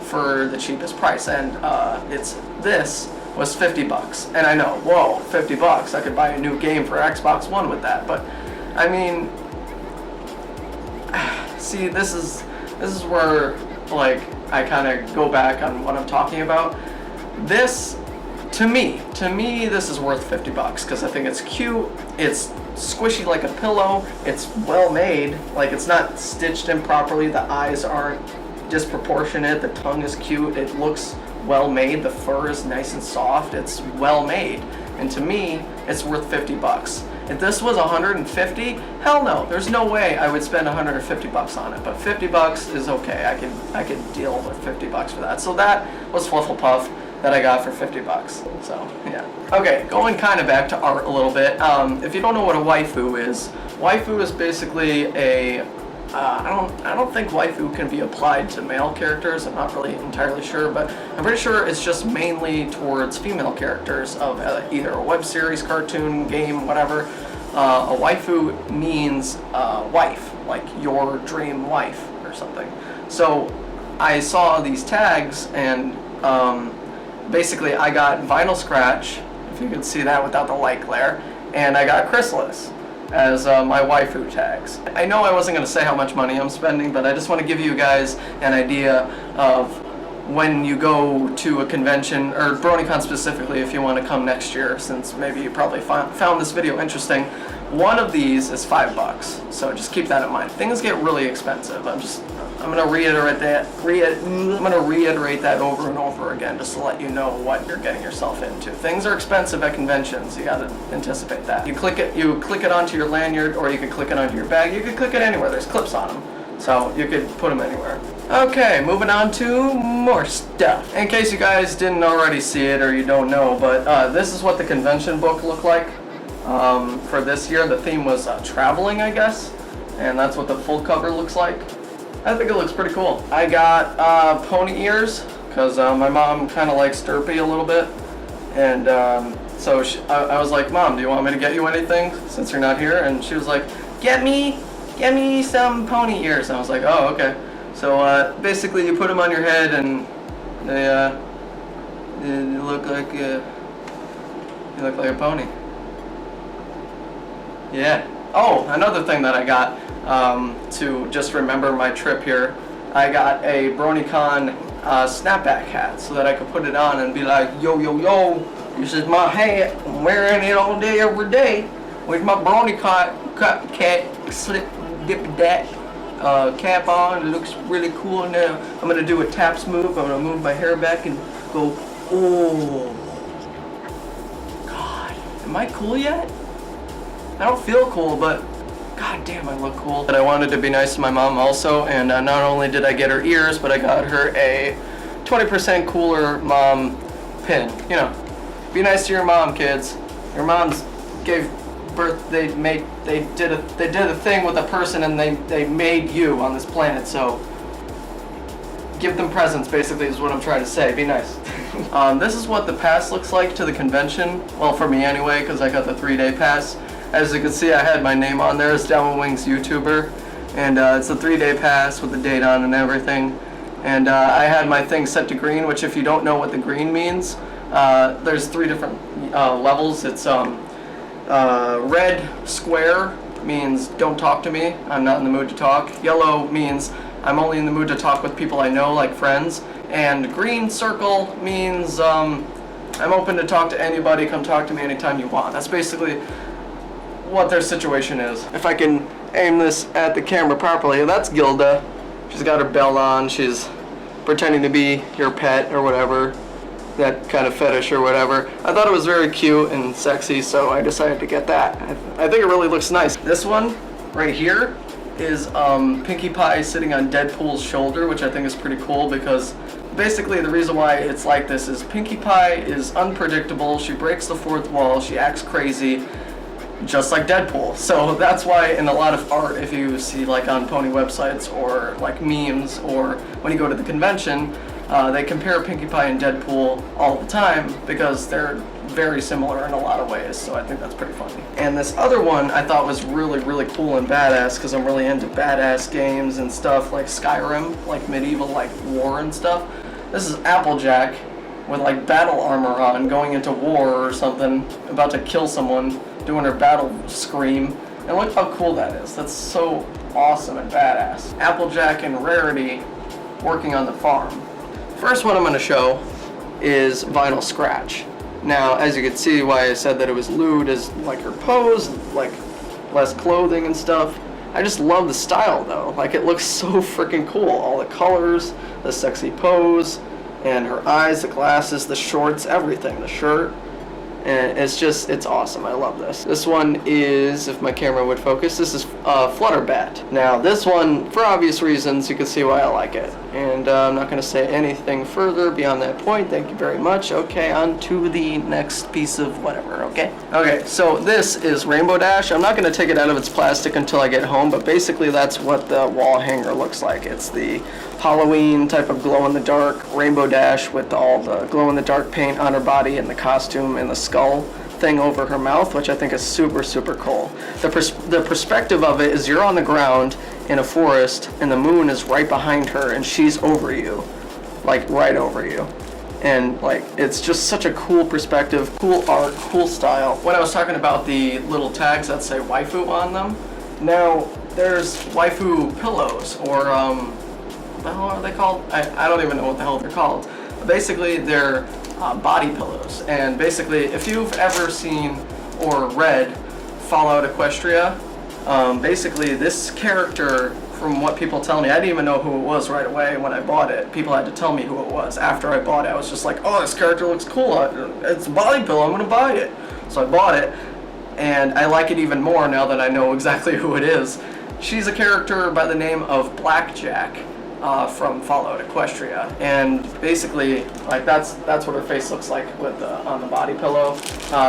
for the cheapest price, and this was $50. And I know, whoa, $50, I could buy a new game for Xbox One with that, but I mean, see, this is where, like, I kind of go back on what I'm talking about. This, to me, this is worth $50, because I think it's cute, it's squishy like a pillow, it's well made, like it's not stitched in properly, the eyes aren't disproportionate, the tongue is cute, it looks well made, the fur is nice and soft, it's well made, and to me, it's worth $50. If this was $150, hell no, there's no way I would spend $150 on it, but $50 is okay, I could deal with $50 for that. So that was Flufflepuff that I got for $50, so yeah. Okay, going kind of back to art a little bit, if you don't know what a waifu is basically a I don't think waifu can be applied to male characters. I'm not really entirely sure, but I'm pretty sure it's just mainly towards female characters of either a web series, cartoon, game, whatever. A waifu means wife, like your dream wife or something. So I saw these tags, and basically I got Vinyl Scratch, if you can see that without the light glare, and I got Chrysalis as my waifu tags. I know I wasn't going to say how much money I'm spending, but I just want to give you guys an idea of when you go to a convention, or BronyCon specifically if you want to come next year, since maybe you probably found this video interesting. One of these is $5, so just keep that in mind. Things get really expensive. I'm going to reiterate that over and over again, just to let you know what you're getting yourself into. Things are expensive at conventions. You got to anticipate that. You click it onto your lanyard, or you can click it onto your bag. You can click it anywhere. There's clips on them, so you could put them anywhere. Okay, moving on to more stuff. In case you guys didn't already see it or you don't know, but this is what the convention book looked like for this year. The theme was traveling, I guess, and that's what the full cover looks like. I think it looks pretty cool. I got pony ears, because my mom kind of likes Derpy a little bit, and so I was like, Mom, do you want me to get you anything since you're not here? And she was like, get me some pony ears. And I was like, oh, okay. So basically you put them on your head, and they look like a pony. Yeah. Oh, another thing that I got to just remember my trip here, I got a BronyCon snapback hat so that I could put it on and be like, yo, yo, yo, this is my hat. I'm wearing it all day, every day with my BronyCon cat slip dip that cap on. It looks really cool. Now I'm gonna do a taps move. I'm gonna move my hair back and go, oh God, am I cool yet? I don't feel cool, but God damn, I look cool. But I wanted to be nice to my mom also, and not only did I get her ears, but I got her a 20% cooler mom pin. You know, be nice to your mom, kids. Your moms gave birth. They did a thing with a person, and they made you on this planet. So give them presents, basically, is what I'm trying to say. Be nice. This is what the pass looks like to the convention. Well, for me anyway, because I got the 3-day pass. As you can see, I had my name on there as DownWindWings YouTuber, and it's a 3-day pass with the date on and everything. And I had my thing set to green, which if you don't know what the green means, there's 3 different levels. It's red square means don't talk to me, I'm not in the mood to talk. Yellow means I'm only in the mood to talk with people I know, like friends. And green circle means I'm open to talk to anybody, come talk to me anytime you want. That's basically what their situation is. If I can aim this at the camera properly, that's Gilda. She's got her belt on, she's pretending to be your pet or whatever, that kind of fetish or whatever. I thought it was very cute and sexy, so I decided to get that. I think it really looks nice. This one right here is Pinkie Pie sitting on Deadpool's shoulder, which I think is pretty cool because basically the reason why it's like this is Pinkie Pie is unpredictable, she breaks the fourth wall, she acts crazy, just like Deadpool. So that's why in a lot of art, if you see like on pony websites or like memes or when you go to the convention, they compare Pinkie Pie and Deadpool all the time because they're very similar in a lot of ways, so I think that's pretty funny. And this other one I thought was really, really cool and badass because I'm really into badass games and stuff like Skyrim, like medieval like war and stuff. This is Applejack with like battle armor on, going into war or something, about to kill someone, doing her battle scream. And look how cool that is. That's so awesome and badass. Applejack and Rarity working on the farm. First one I'm going to show is Vinyl Scratch. Now, as you can see why I said that it was lewd is like her pose, like less clothing and stuff. I just love the style though. Like it looks so freaking cool. All the colors, the sexy pose, and her eyes, the glasses, the shorts, everything, the shirt. And it's awesome. I love this. This one is, if my camera would focus, this is Flutterbat. Now this one, for obvious reasons, you can see why I like it. And I'm not going to say anything further beyond that point. Thank you very much. Okay, on to the next piece of whatever, okay? Okay, so this is Rainbow Dash. I'm not going to take it out of its plastic until I get home, but basically that's what the wall hanger looks like. It's the Halloween type of glow-in-the-dark Rainbow Dash with all the glow-in-the-dark paint on her body and the costume and the skull thing over her mouth, which I think is super, super cool. The perspective of it is you're on the ground in a forest and the moon is right behind her and she's over you, like right over you. And like, it's just such a cool perspective, cool art, cool style. When I was talking about the little tags that say waifu on them, now there's waifu pillows, or what the hell are they called? I don't even know what the hell they're called. Basically, they're body pillows. And basically, if you've ever seen or read Fallout Equestria, basically this character, from what people tell me, I didn't even know who it was right away when I bought it. People had to tell me who it was. After I bought it, I was just like, oh, this character looks cool. It's a body pillow, I'm gonna buy it. So I bought it, and I like it even more now that I know exactly who it is. She's a character by the name of Blackjack. From Fallout Equestria, and basically, like that's what her face looks like with on the body pillow.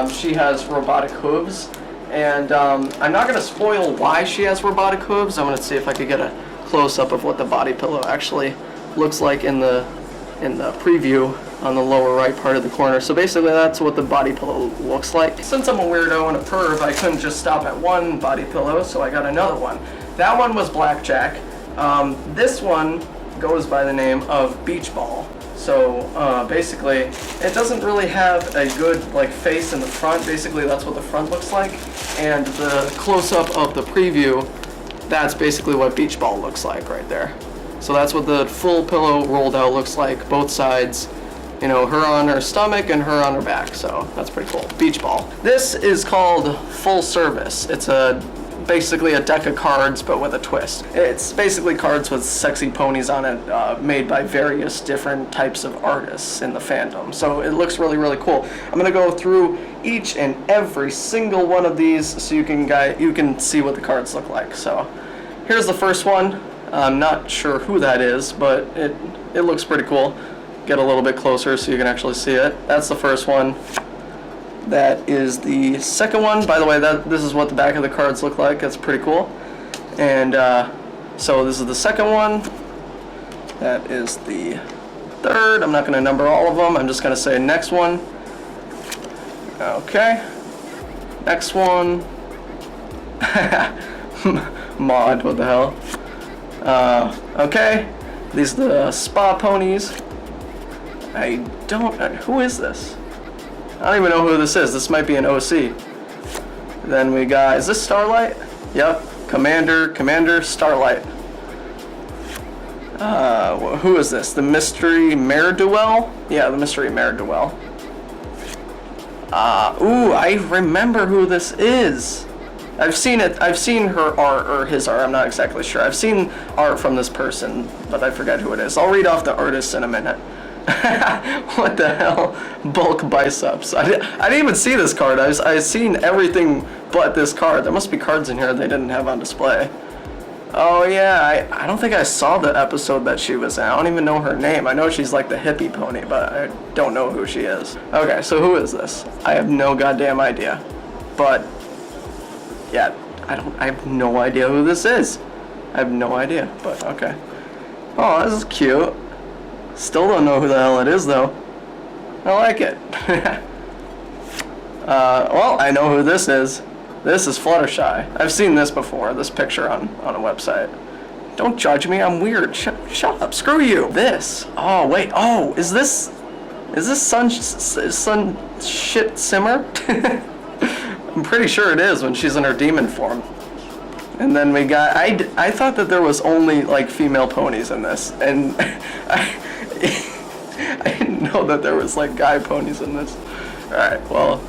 She has robotic hooves, and I'm not gonna spoil why she has robotic hooves. I'm gonna see if I could get a close-up of what the body pillow actually looks like in the preview on the lower right part of the corner. So basically, that's what the body pillow looks like. Since I'm a weirdo and a perv, I couldn't just stop at one body pillow, so I got another one. That one was Blackjack. This one goes by the name of Beach Ball. So basically, it doesn't really have a good like face in the front. Basically, that's what the front looks like. And the close-up of the preview, that's basically what Beach Ball looks like right there. So that's what the full pillow rolled out looks like, both sides. You know, her on her stomach and her on her back. So that's pretty cool. Beach Ball. This is called Full Service. It's basically a deck of cards but with a twist. It's basically cards with sexy ponies on it, made by various different types of artists in the fandom. So it looks really, really cool. I'm gonna go through each and every single one of these so you can see what the cards look like. So here's the first one. I'm not sure who that is, but it looks pretty cool. Get a little bit closer so you can actually see it. That's the first one. That is the second one. By the way, this is what the back of the cards look like. That's pretty cool. And so this is the second one. That is the third. I'm not going to number all of them. I'm just going to say next one. Okay. Next one. Mod, what the hell? Okay. These are the spa ponies. I don't, who is this? I don't even know who this is. This might be an OC. Then we got, is this Starlight? Yep, Commander Starlight. Who is this? The Mystery Mare Duel? Yeah, the Mystery Mare Duel. Ooh, I remember who this is. I've seen her art, or his art, I'm not exactly sure. I've seen art from this person, but I forget who it is. I'll read off the artist in a minute. What the hell? Bulk biceps. I didn't even see this card. I've seen everything but this card. There must be cards in here they didn't have on display. Oh yeah, I don't think I saw the episode that she was in. I don't even know her name. I know she's like the hippie pony, but I don't know who she is. Okay, so who is this? I have no goddamn idea. But yeah, I have no idea who this is. I have no idea, but okay. Oh, this is cute. Still don't know who the hell it is though. I like it. Well, I know who this is. This is Fluttershy. I've seen this before, this picture on a website. Don't judge me, I'm weird. Shut up, screw you. This. Oh, wait. Oh, is this Sun Shit Simmer? I'm pretty sure it is when she's in her demon form. And then we got, I thought that there was only like female ponies in this, and I didn't know that there was like guy ponies in this. Alright, well,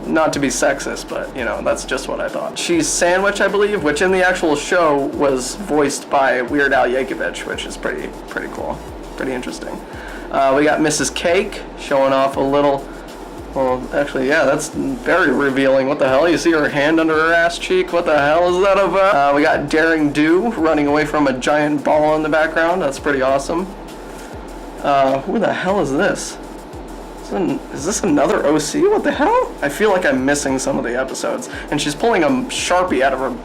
not to be sexist, but you know, that's just what I thought. She's Sandwich, I believe, which in the actual show was voiced by Weird Al Yankovic, which is pretty cool, pretty interesting. We got Mrs. Cake showing off a little. Well, actually, yeah, that's very revealing. What the hell? You see her hand under her ass cheek? What the hell is that about? We got Daring Do running away from a giant ball in the background. That's pretty awesome. Who the hell is this? Is this another OC? What the hell? I feel like I'm missing some of the episodes. And she's pulling a Sharpie out of her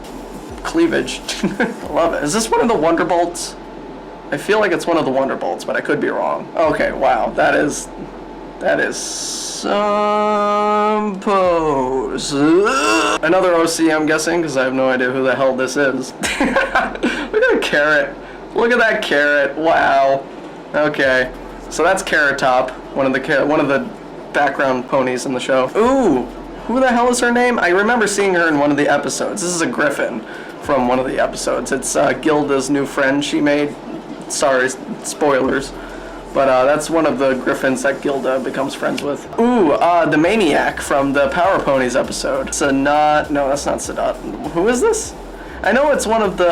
cleavage. I love it. Is this one of the Wonderbolts? I feel like it's one of the Wonderbolts, but I could be wrong. Okay, wow. That is some pose. Another OC, I'm guessing, because I have no idea who the hell this is. Look at the carrot. Look at that carrot. Wow. Okay. So that's Carrot Top, one of the background ponies in the show. Ooh, who the hell is her name? I remember seeing her in one of the episodes. This is a griffin from one of the episodes. It's Gilda's new friend she made. Sorry, spoilers. But that's one of the griffins that Gilda becomes friends with. Ooh, the Maniac from the Power Ponies episode. No, that's not Sadat. Who is this? I know it's one of the,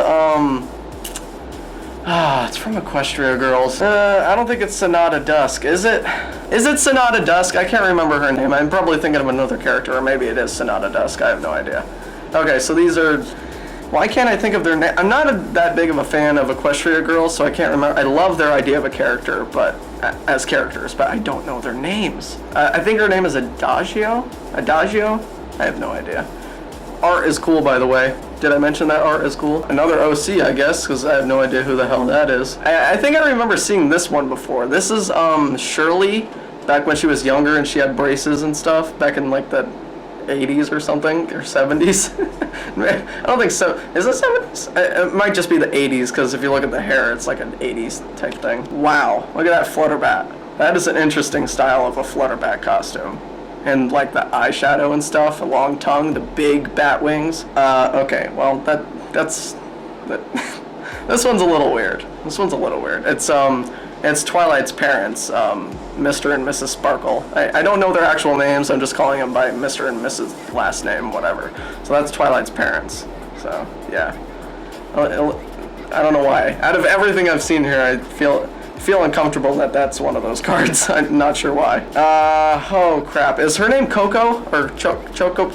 it's from Equestria Girls. I don't think it's Sonata Dusk, is it? Is it Sonata Dusk? I can't remember her name. I'm probably thinking of another character, or maybe it is Sonata Dusk. I have no idea. Okay, so these are... Why can't I think of their name? I'm not that big of a fan of Equestria Girls, so I can't remember. I love their idea of a character, but as characters, but I don't know their names. I think her name is Adagio? Adagio? I have no idea. Art is cool, by the way. Did I mention that art is cool? Another OC, I guess, because I have no idea who the hell that is. I think I remember seeing this one before. This is Shirley, back when she was younger and she had braces and stuff, back in like the 80s or something, or 70s. I don't think so. Is it 70s? It might just be the 80s, because if you look at the hair, it's like an 80s type thing. Wow, look at that Flutterbat. That is an interesting style of a Flutterbat costume. And like the eyeshadow and stuff, a long tongue, the big bat wings. Okay, well that's this one's a little weird. It's Twilight's parents, Mr. and Mrs. Sparkle. I don't know their actual names. I'm just calling them by Mr. and Mrs. last name, whatever. So that's Twilight's parents. So yeah, I don't know why. Out of everything I've seen here, I feel uncomfortable that that's one of those cards. I'm not sure why. Oh crap. Is her name Coco? Or Chocobo?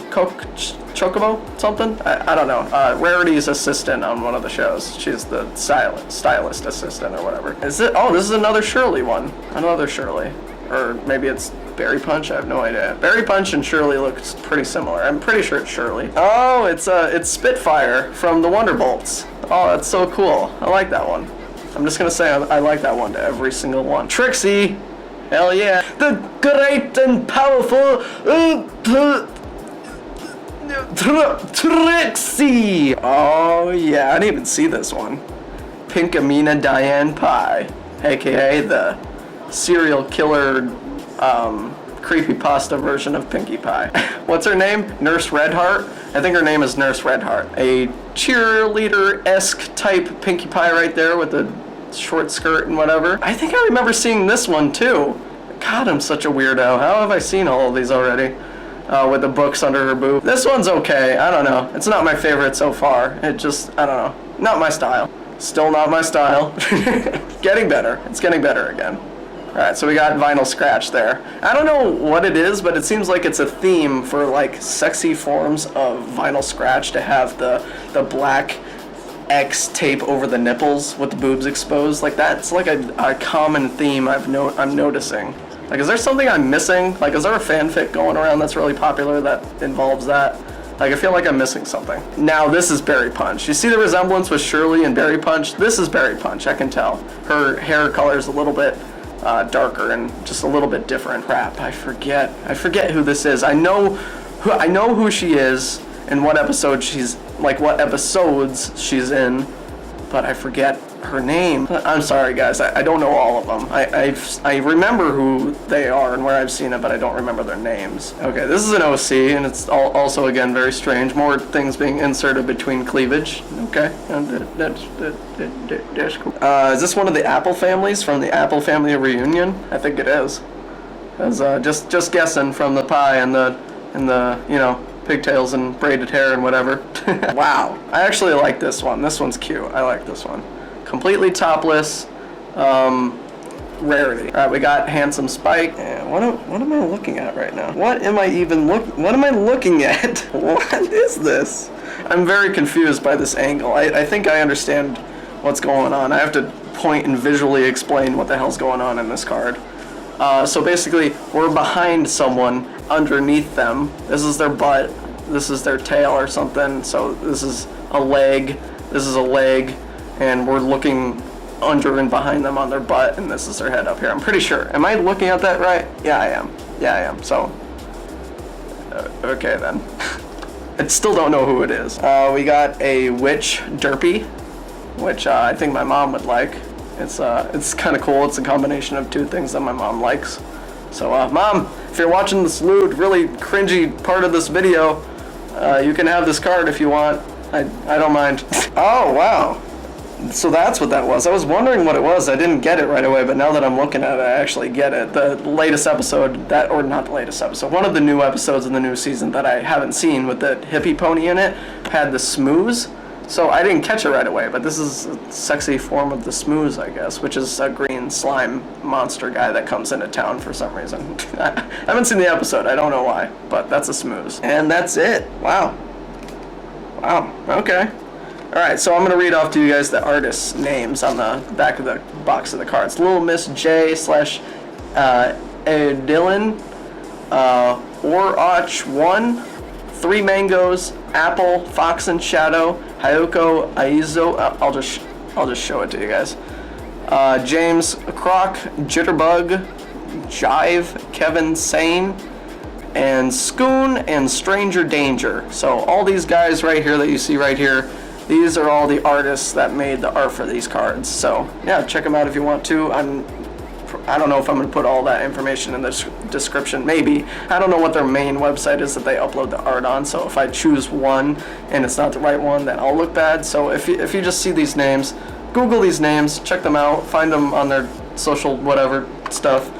Something? I don't know. Rarity's assistant on one of the shows. She's the stylist assistant or whatever. Is it? Oh, this is another Shirley one. Another Shirley. Or maybe it's Berry Punch? I have no idea. Berry Punch and Shirley looks pretty similar. I'm pretty sure it's Shirley. Oh, it's Spitfire from the Wonderbolts. Oh, that's so cool. I like that one. I'm just gonna say I like that one to every single one. Trixie! Hell yeah! The great and powerful Trixie! Oh yeah, I didn't even see this one. Pink Amina Diane Pie, aka the serial killer creepypasta version of Pinkie Pie. What's her name? Nurse Redheart? I think her name is Nurse Redheart. A cheerleader-esque type Pinkie Pie right there with a short skirt and whatever. I think I remember seeing this one too. God, I'm such a weirdo. How have I seen all of these already? With the books under her boob. This one's okay. I don't know. It's not my favorite so far. It just, I don't know. Not my style. Still not my style. Getting better. It's getting better again. Alright, so we got vinyl scratch there. I don't know what it is, but it seems like it's a theme for like sexy forms of vinyl scratch to have the black X tape over the nipples with the boobs exposed. Like that's like a common theme I'm noticing. Like, is there something I'm missing? Like, is there a fanfic going around that's really popular that involves that? Like, I feel like I'm missing something. Now, this is Berry Punch. You see the resemblance with Shirley and Berry Punch? This is Berry Punch, I can tell. Her hair color is a little bit darker and just a little bit different. Crap, I forget who this is. I know who she is and what episode she's, like, what episodes she's in, but I forget her name. I'm sorry, guys. I don't know all of them. I remember who they are and where I've seen it, but I don't remember their names. Okay, this is an OC, and it's also, again, very strange. More things being inserted between cleavage. Okay, that's cool. Is this one of the Apple families from the Apple Family Reunion? I think it is. As just guessing from the pie and the you know, pigtails and braided hair and whatever. Wow, I actually like this one. This one's cute. I like this one. Completely topless, rarity. All right, we got Handsome Spike. And what am I looking at right now? What am I looking at? What is this? I'm very confused by this angle. I think I understand what's going on. I have to point and visually explain what the hell's going on in this card. So basically, we're behind someone, underneath them. This is their butt. This is their tail or something. So this is a leg. This is a leg. And we're looking under and behind them on their butt, and this is their head up here. I'm pretty sure. Am I looking at that right? Yeah, I am. Yeah, I am. So, okay then. I still don't know who it is. We got a witch derpy, which I think my mom would like. It's kind of cool. It's a combination of two things that my mom likes. So, Mom, if you're watching this lewd, really cringy part of this video, you can have this card if you want. I don't mind. Oh, wow. So that's what that was. I was wondering what it was. I didn't get it right away, but now that I'm looking at it, I actually get it. The latest episode, or not the latest episode, one of the new episodes in the new season that I haven't seen with the hippie pony in it had the smooze. So I didn't catch it right away, but this is a sexy form of the smooze, I guess, which is a green slime monster guy that comes into town for some reason. I haven't seen the episode. I don't know why, but that's a smooze. And that's it. Wow. Wow. Okay. Alright, so I'm going to read off to you guys the artists' names on the back of the box of the cards. Little Miss J / Dylan, Orach 1, Three Mangoes, Apple, Fox and Shadow, Hayoko Aizo. I'll just show it to you guys. James Croc, Jitterbug, Jive, Kevin Sane, and Scoon and Stranger Danger. So all these guys right here that you see right here, these are all the artists that made the art for these cards. So yeah, check them out if you want to. I don't know if I'm going to put all that information in the description. Maybe. I don't know what their main website is that they upload the art on. So if I choose one and it's not the right one, then I'll look bad. So if you just see these names, Google these names, check them out, find them on their social whatever stuff.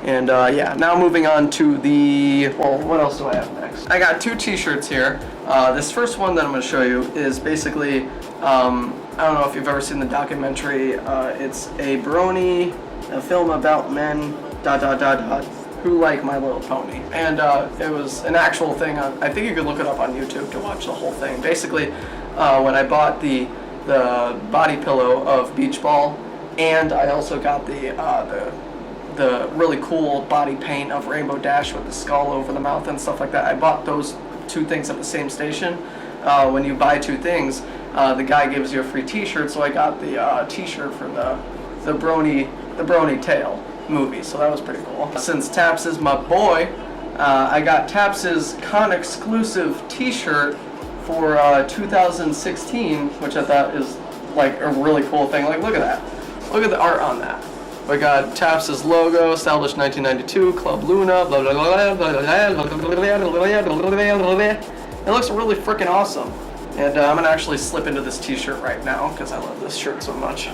And yeah, now moving on to the, well, what else do I have next? I got two t-shirts here. This first one that I'm going to show you is basically, I don't know if you've ever seen the documentary, it's a Brony, a film about men, ... who like My Little Pony. And it was an actual thing, I think you could look it up on YouTube to watch the whole thing. Basically, when I bought the body pillow of Beach Ball, and I also got the really cool body paint of Rainbow Dash with the skull over the mouth and stuff like that. I bought those two things at the same station. When you buy two things, the guy gives you a free t-shirt, so I got the t-shirt for the Brony Tale movie, so that was pretty cool. Since Taps is my boy, I got Taps' con exclusive t-shirt for 2016, which I thought is like a really cool thing. Like, look at that. Look at the art on that. We got Taps' logo, established 1992, Club Luna, blah, blah, blah, blah, blah. It looks really freaking awesome. And I'm gonna actually slip into this t-shirt right now because I love this shirt so much.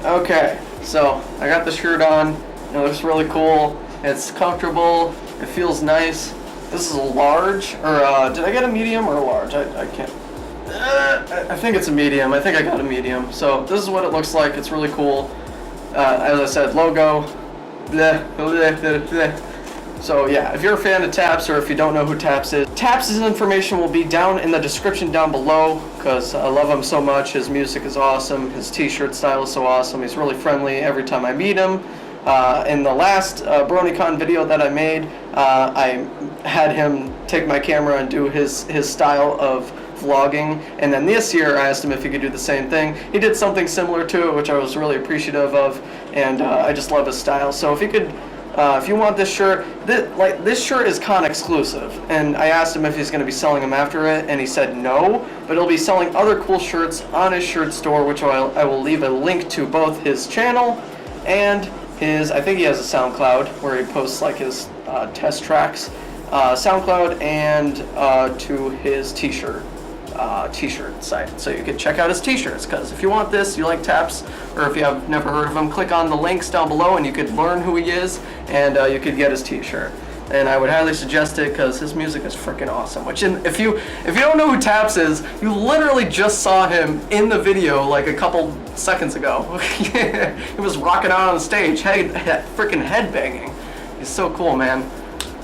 Okay, so I got the shirt on. It looks really cool. It's comfortable. It feels nice. This is a large, or did I get a medium or a large? I can't. I think it's a medium. I think I got a medium. So this is what it looks like. It's really cool. As I said, logo. Bleh, bleh, bleh, bleh. So yeah, if you're a fan of Taps, or if you don't know who Taps is, Taps' information will be down in the description down below, because I love him so much. His music is awesome. His t-shirt style is so awesome. He's really friendly every time I meet him. In the last BronyCon video that I made, I had him take my camera and do his style of vlogging, and then this year I asked him if he could do the same thing. He did something similar to it, which I was really appreciative of, and I just love his style. So if you could, if you want this shirt, this shirt is con exclusive, and I asked him if he's going to be selling them after it, and he said no, but he'll be selling other cool shirts on his shirt store, which I will leave a link to both his channel and his, I think he has a SoundCloud where he posts like his test tracks, SoundCloud, and to his t-shirt site, so you can check out his t-shirts, because if you want this, you like Taps, or if you have never heard of him, click on the links down below and you could learn who he is, and you could get his t-shirt. And I would highly suggest it because his music is freaking awesome. Which, if you don't know who Taps is, you literally just saw him in the video like a couple seconds ago. He was rocking out on the stage, freaking headbanging. He's so cool, man.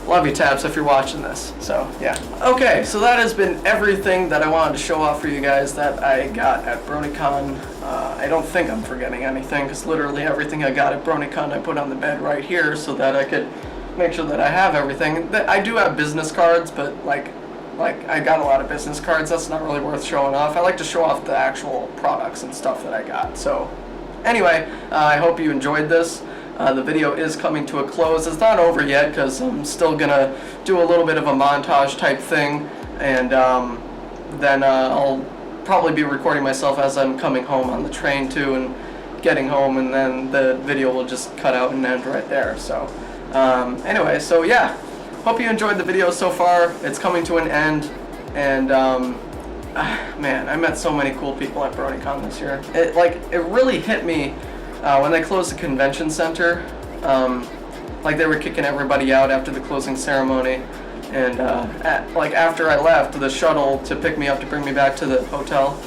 Love you, Taps, if you're watching this. So yeah. Okay, so that has been everything that I wanted to show off for you guys that I got at BronyCon. I don't think I'm forgetting anything, because literally everything I got at BronyCon I put on the bed right here so that I could make sure that I have everything. I do have business cards, but like I got a lot of business cards. That's not really worth showing off. I like to show off the actual products and stuff that I got. So anyway, I hope you enjoyed this. The video is coming to a close. It's not over yet because I'm still gonna do a little bit of a montage type thing, and then I'll probably be recording myself as I'm coming home on the train too, and getting home, and then the video will just cut out and end right there. So anyway, so yeah, hope you enjoyed the video so far. It's coming to an end, and man, I met so many cool people at BronyCon this year. It really hit me when they closed the convention center. Like they were kicking everybody out after the closing ceremony, and after I left, the shuttle to pick me up to bring me back to the hotel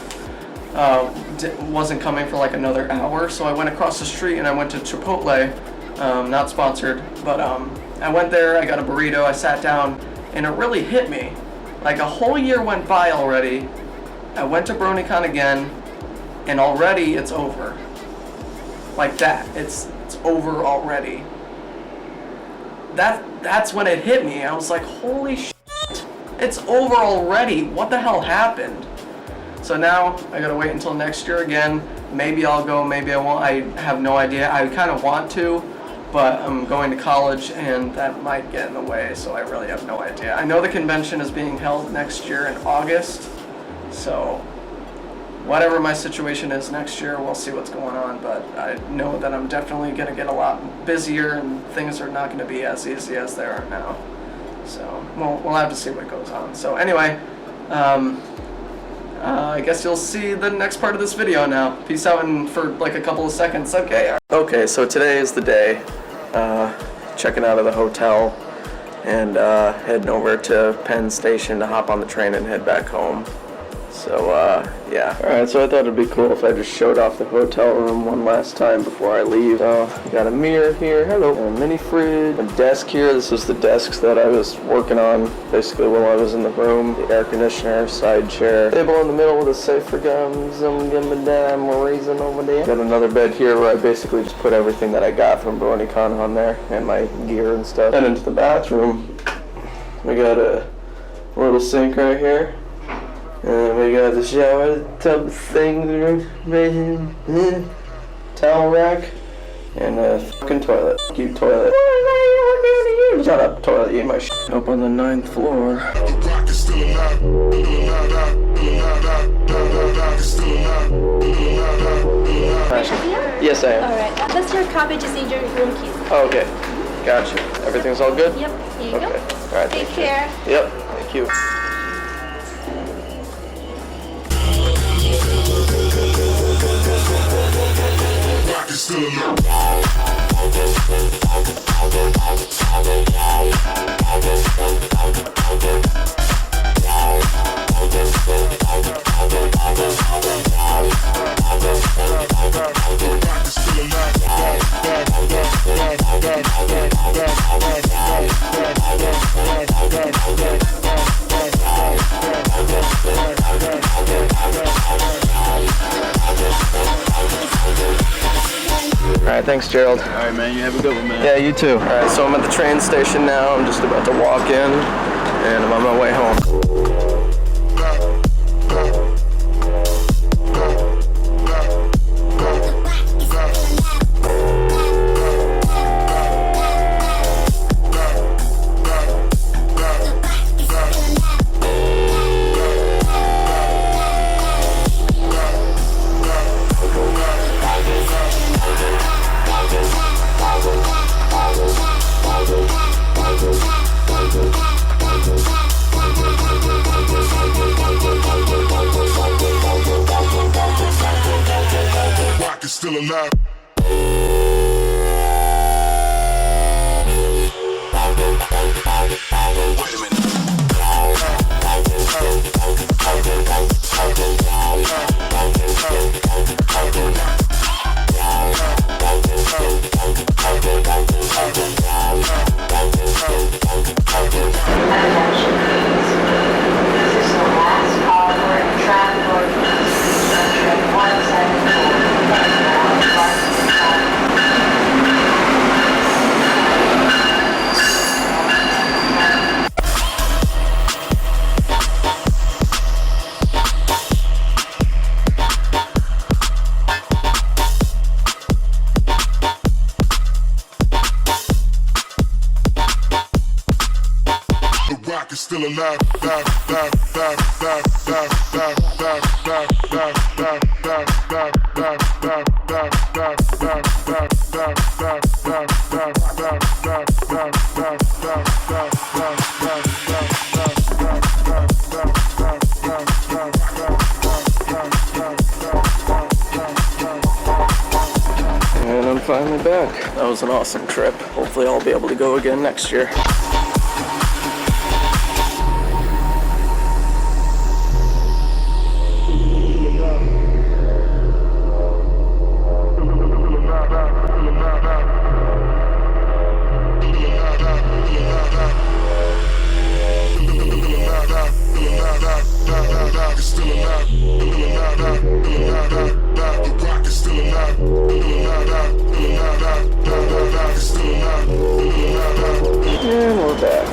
wasn't coming for like another hour, so I went across the street and I went to Chipotle. Not sponsored, but I went there, I got a burrito, I sat down, and it really hit me. Like a whole year went by already. I went to BronyCon again, and already it's over. Like that, it's over already. That's when it hit me. I was like, holy shit, it's over already. What the hell happened? So now I gotta wait until next year again. Maybe I'll go, maybe I won't. I have no idea. I kind of want to, but I'm going to college and that might get in the way, so I really have no idea. I know the convention is being held next year in August, so whatever my situation is next year, we'll see what's going on, but I know that I'm definitely going to get a lot busier and things are not going to be as easy as they are now. So we'll have to see what goes on. So anyway, I guess you'll see the next part of this video now. Peace out for like a couple of seconds. Okay, so today is the day. Checking out of the hotel and heading over to Penn Station to hop on the train and head back home. So yeah. Alright, so I thought it'd be cool if I just showed off the hotel room one last time before I leave. So, got a mirror here, hello, a mini fridge, a desk here. This was the desks that I was working on basically while I was in the room. The air conditioner, side chair, table in the middle with a safe for gums, some raisin over there. Got another bed here where I basically just put everything that I got from BronyCon on there and my gear and stuff. And into the bathroom, we got a little sink right here. And we got the shower tub thing, towel rack, and a fucking toilet. Cute toilet. Shut up, toilet. You ate my shit up on the 9th floor. Yes, I am. Alright, that's your copy, just need your room keys. Oh, okay. Gotcha. Everything's all good? Yep, here you go. Alright, Take care. Yep, thank you. Alright, thanks, Gerald. Alright, man, you have a good one, man. Yeah, you too. Alright, so I'm at the train station now. I'm just about to walk in, and I'm on my way home. Still alive. Still alive. And I'm finally back. That was an awesome trip. Hopefully I'll be able to go again next year. And we're back.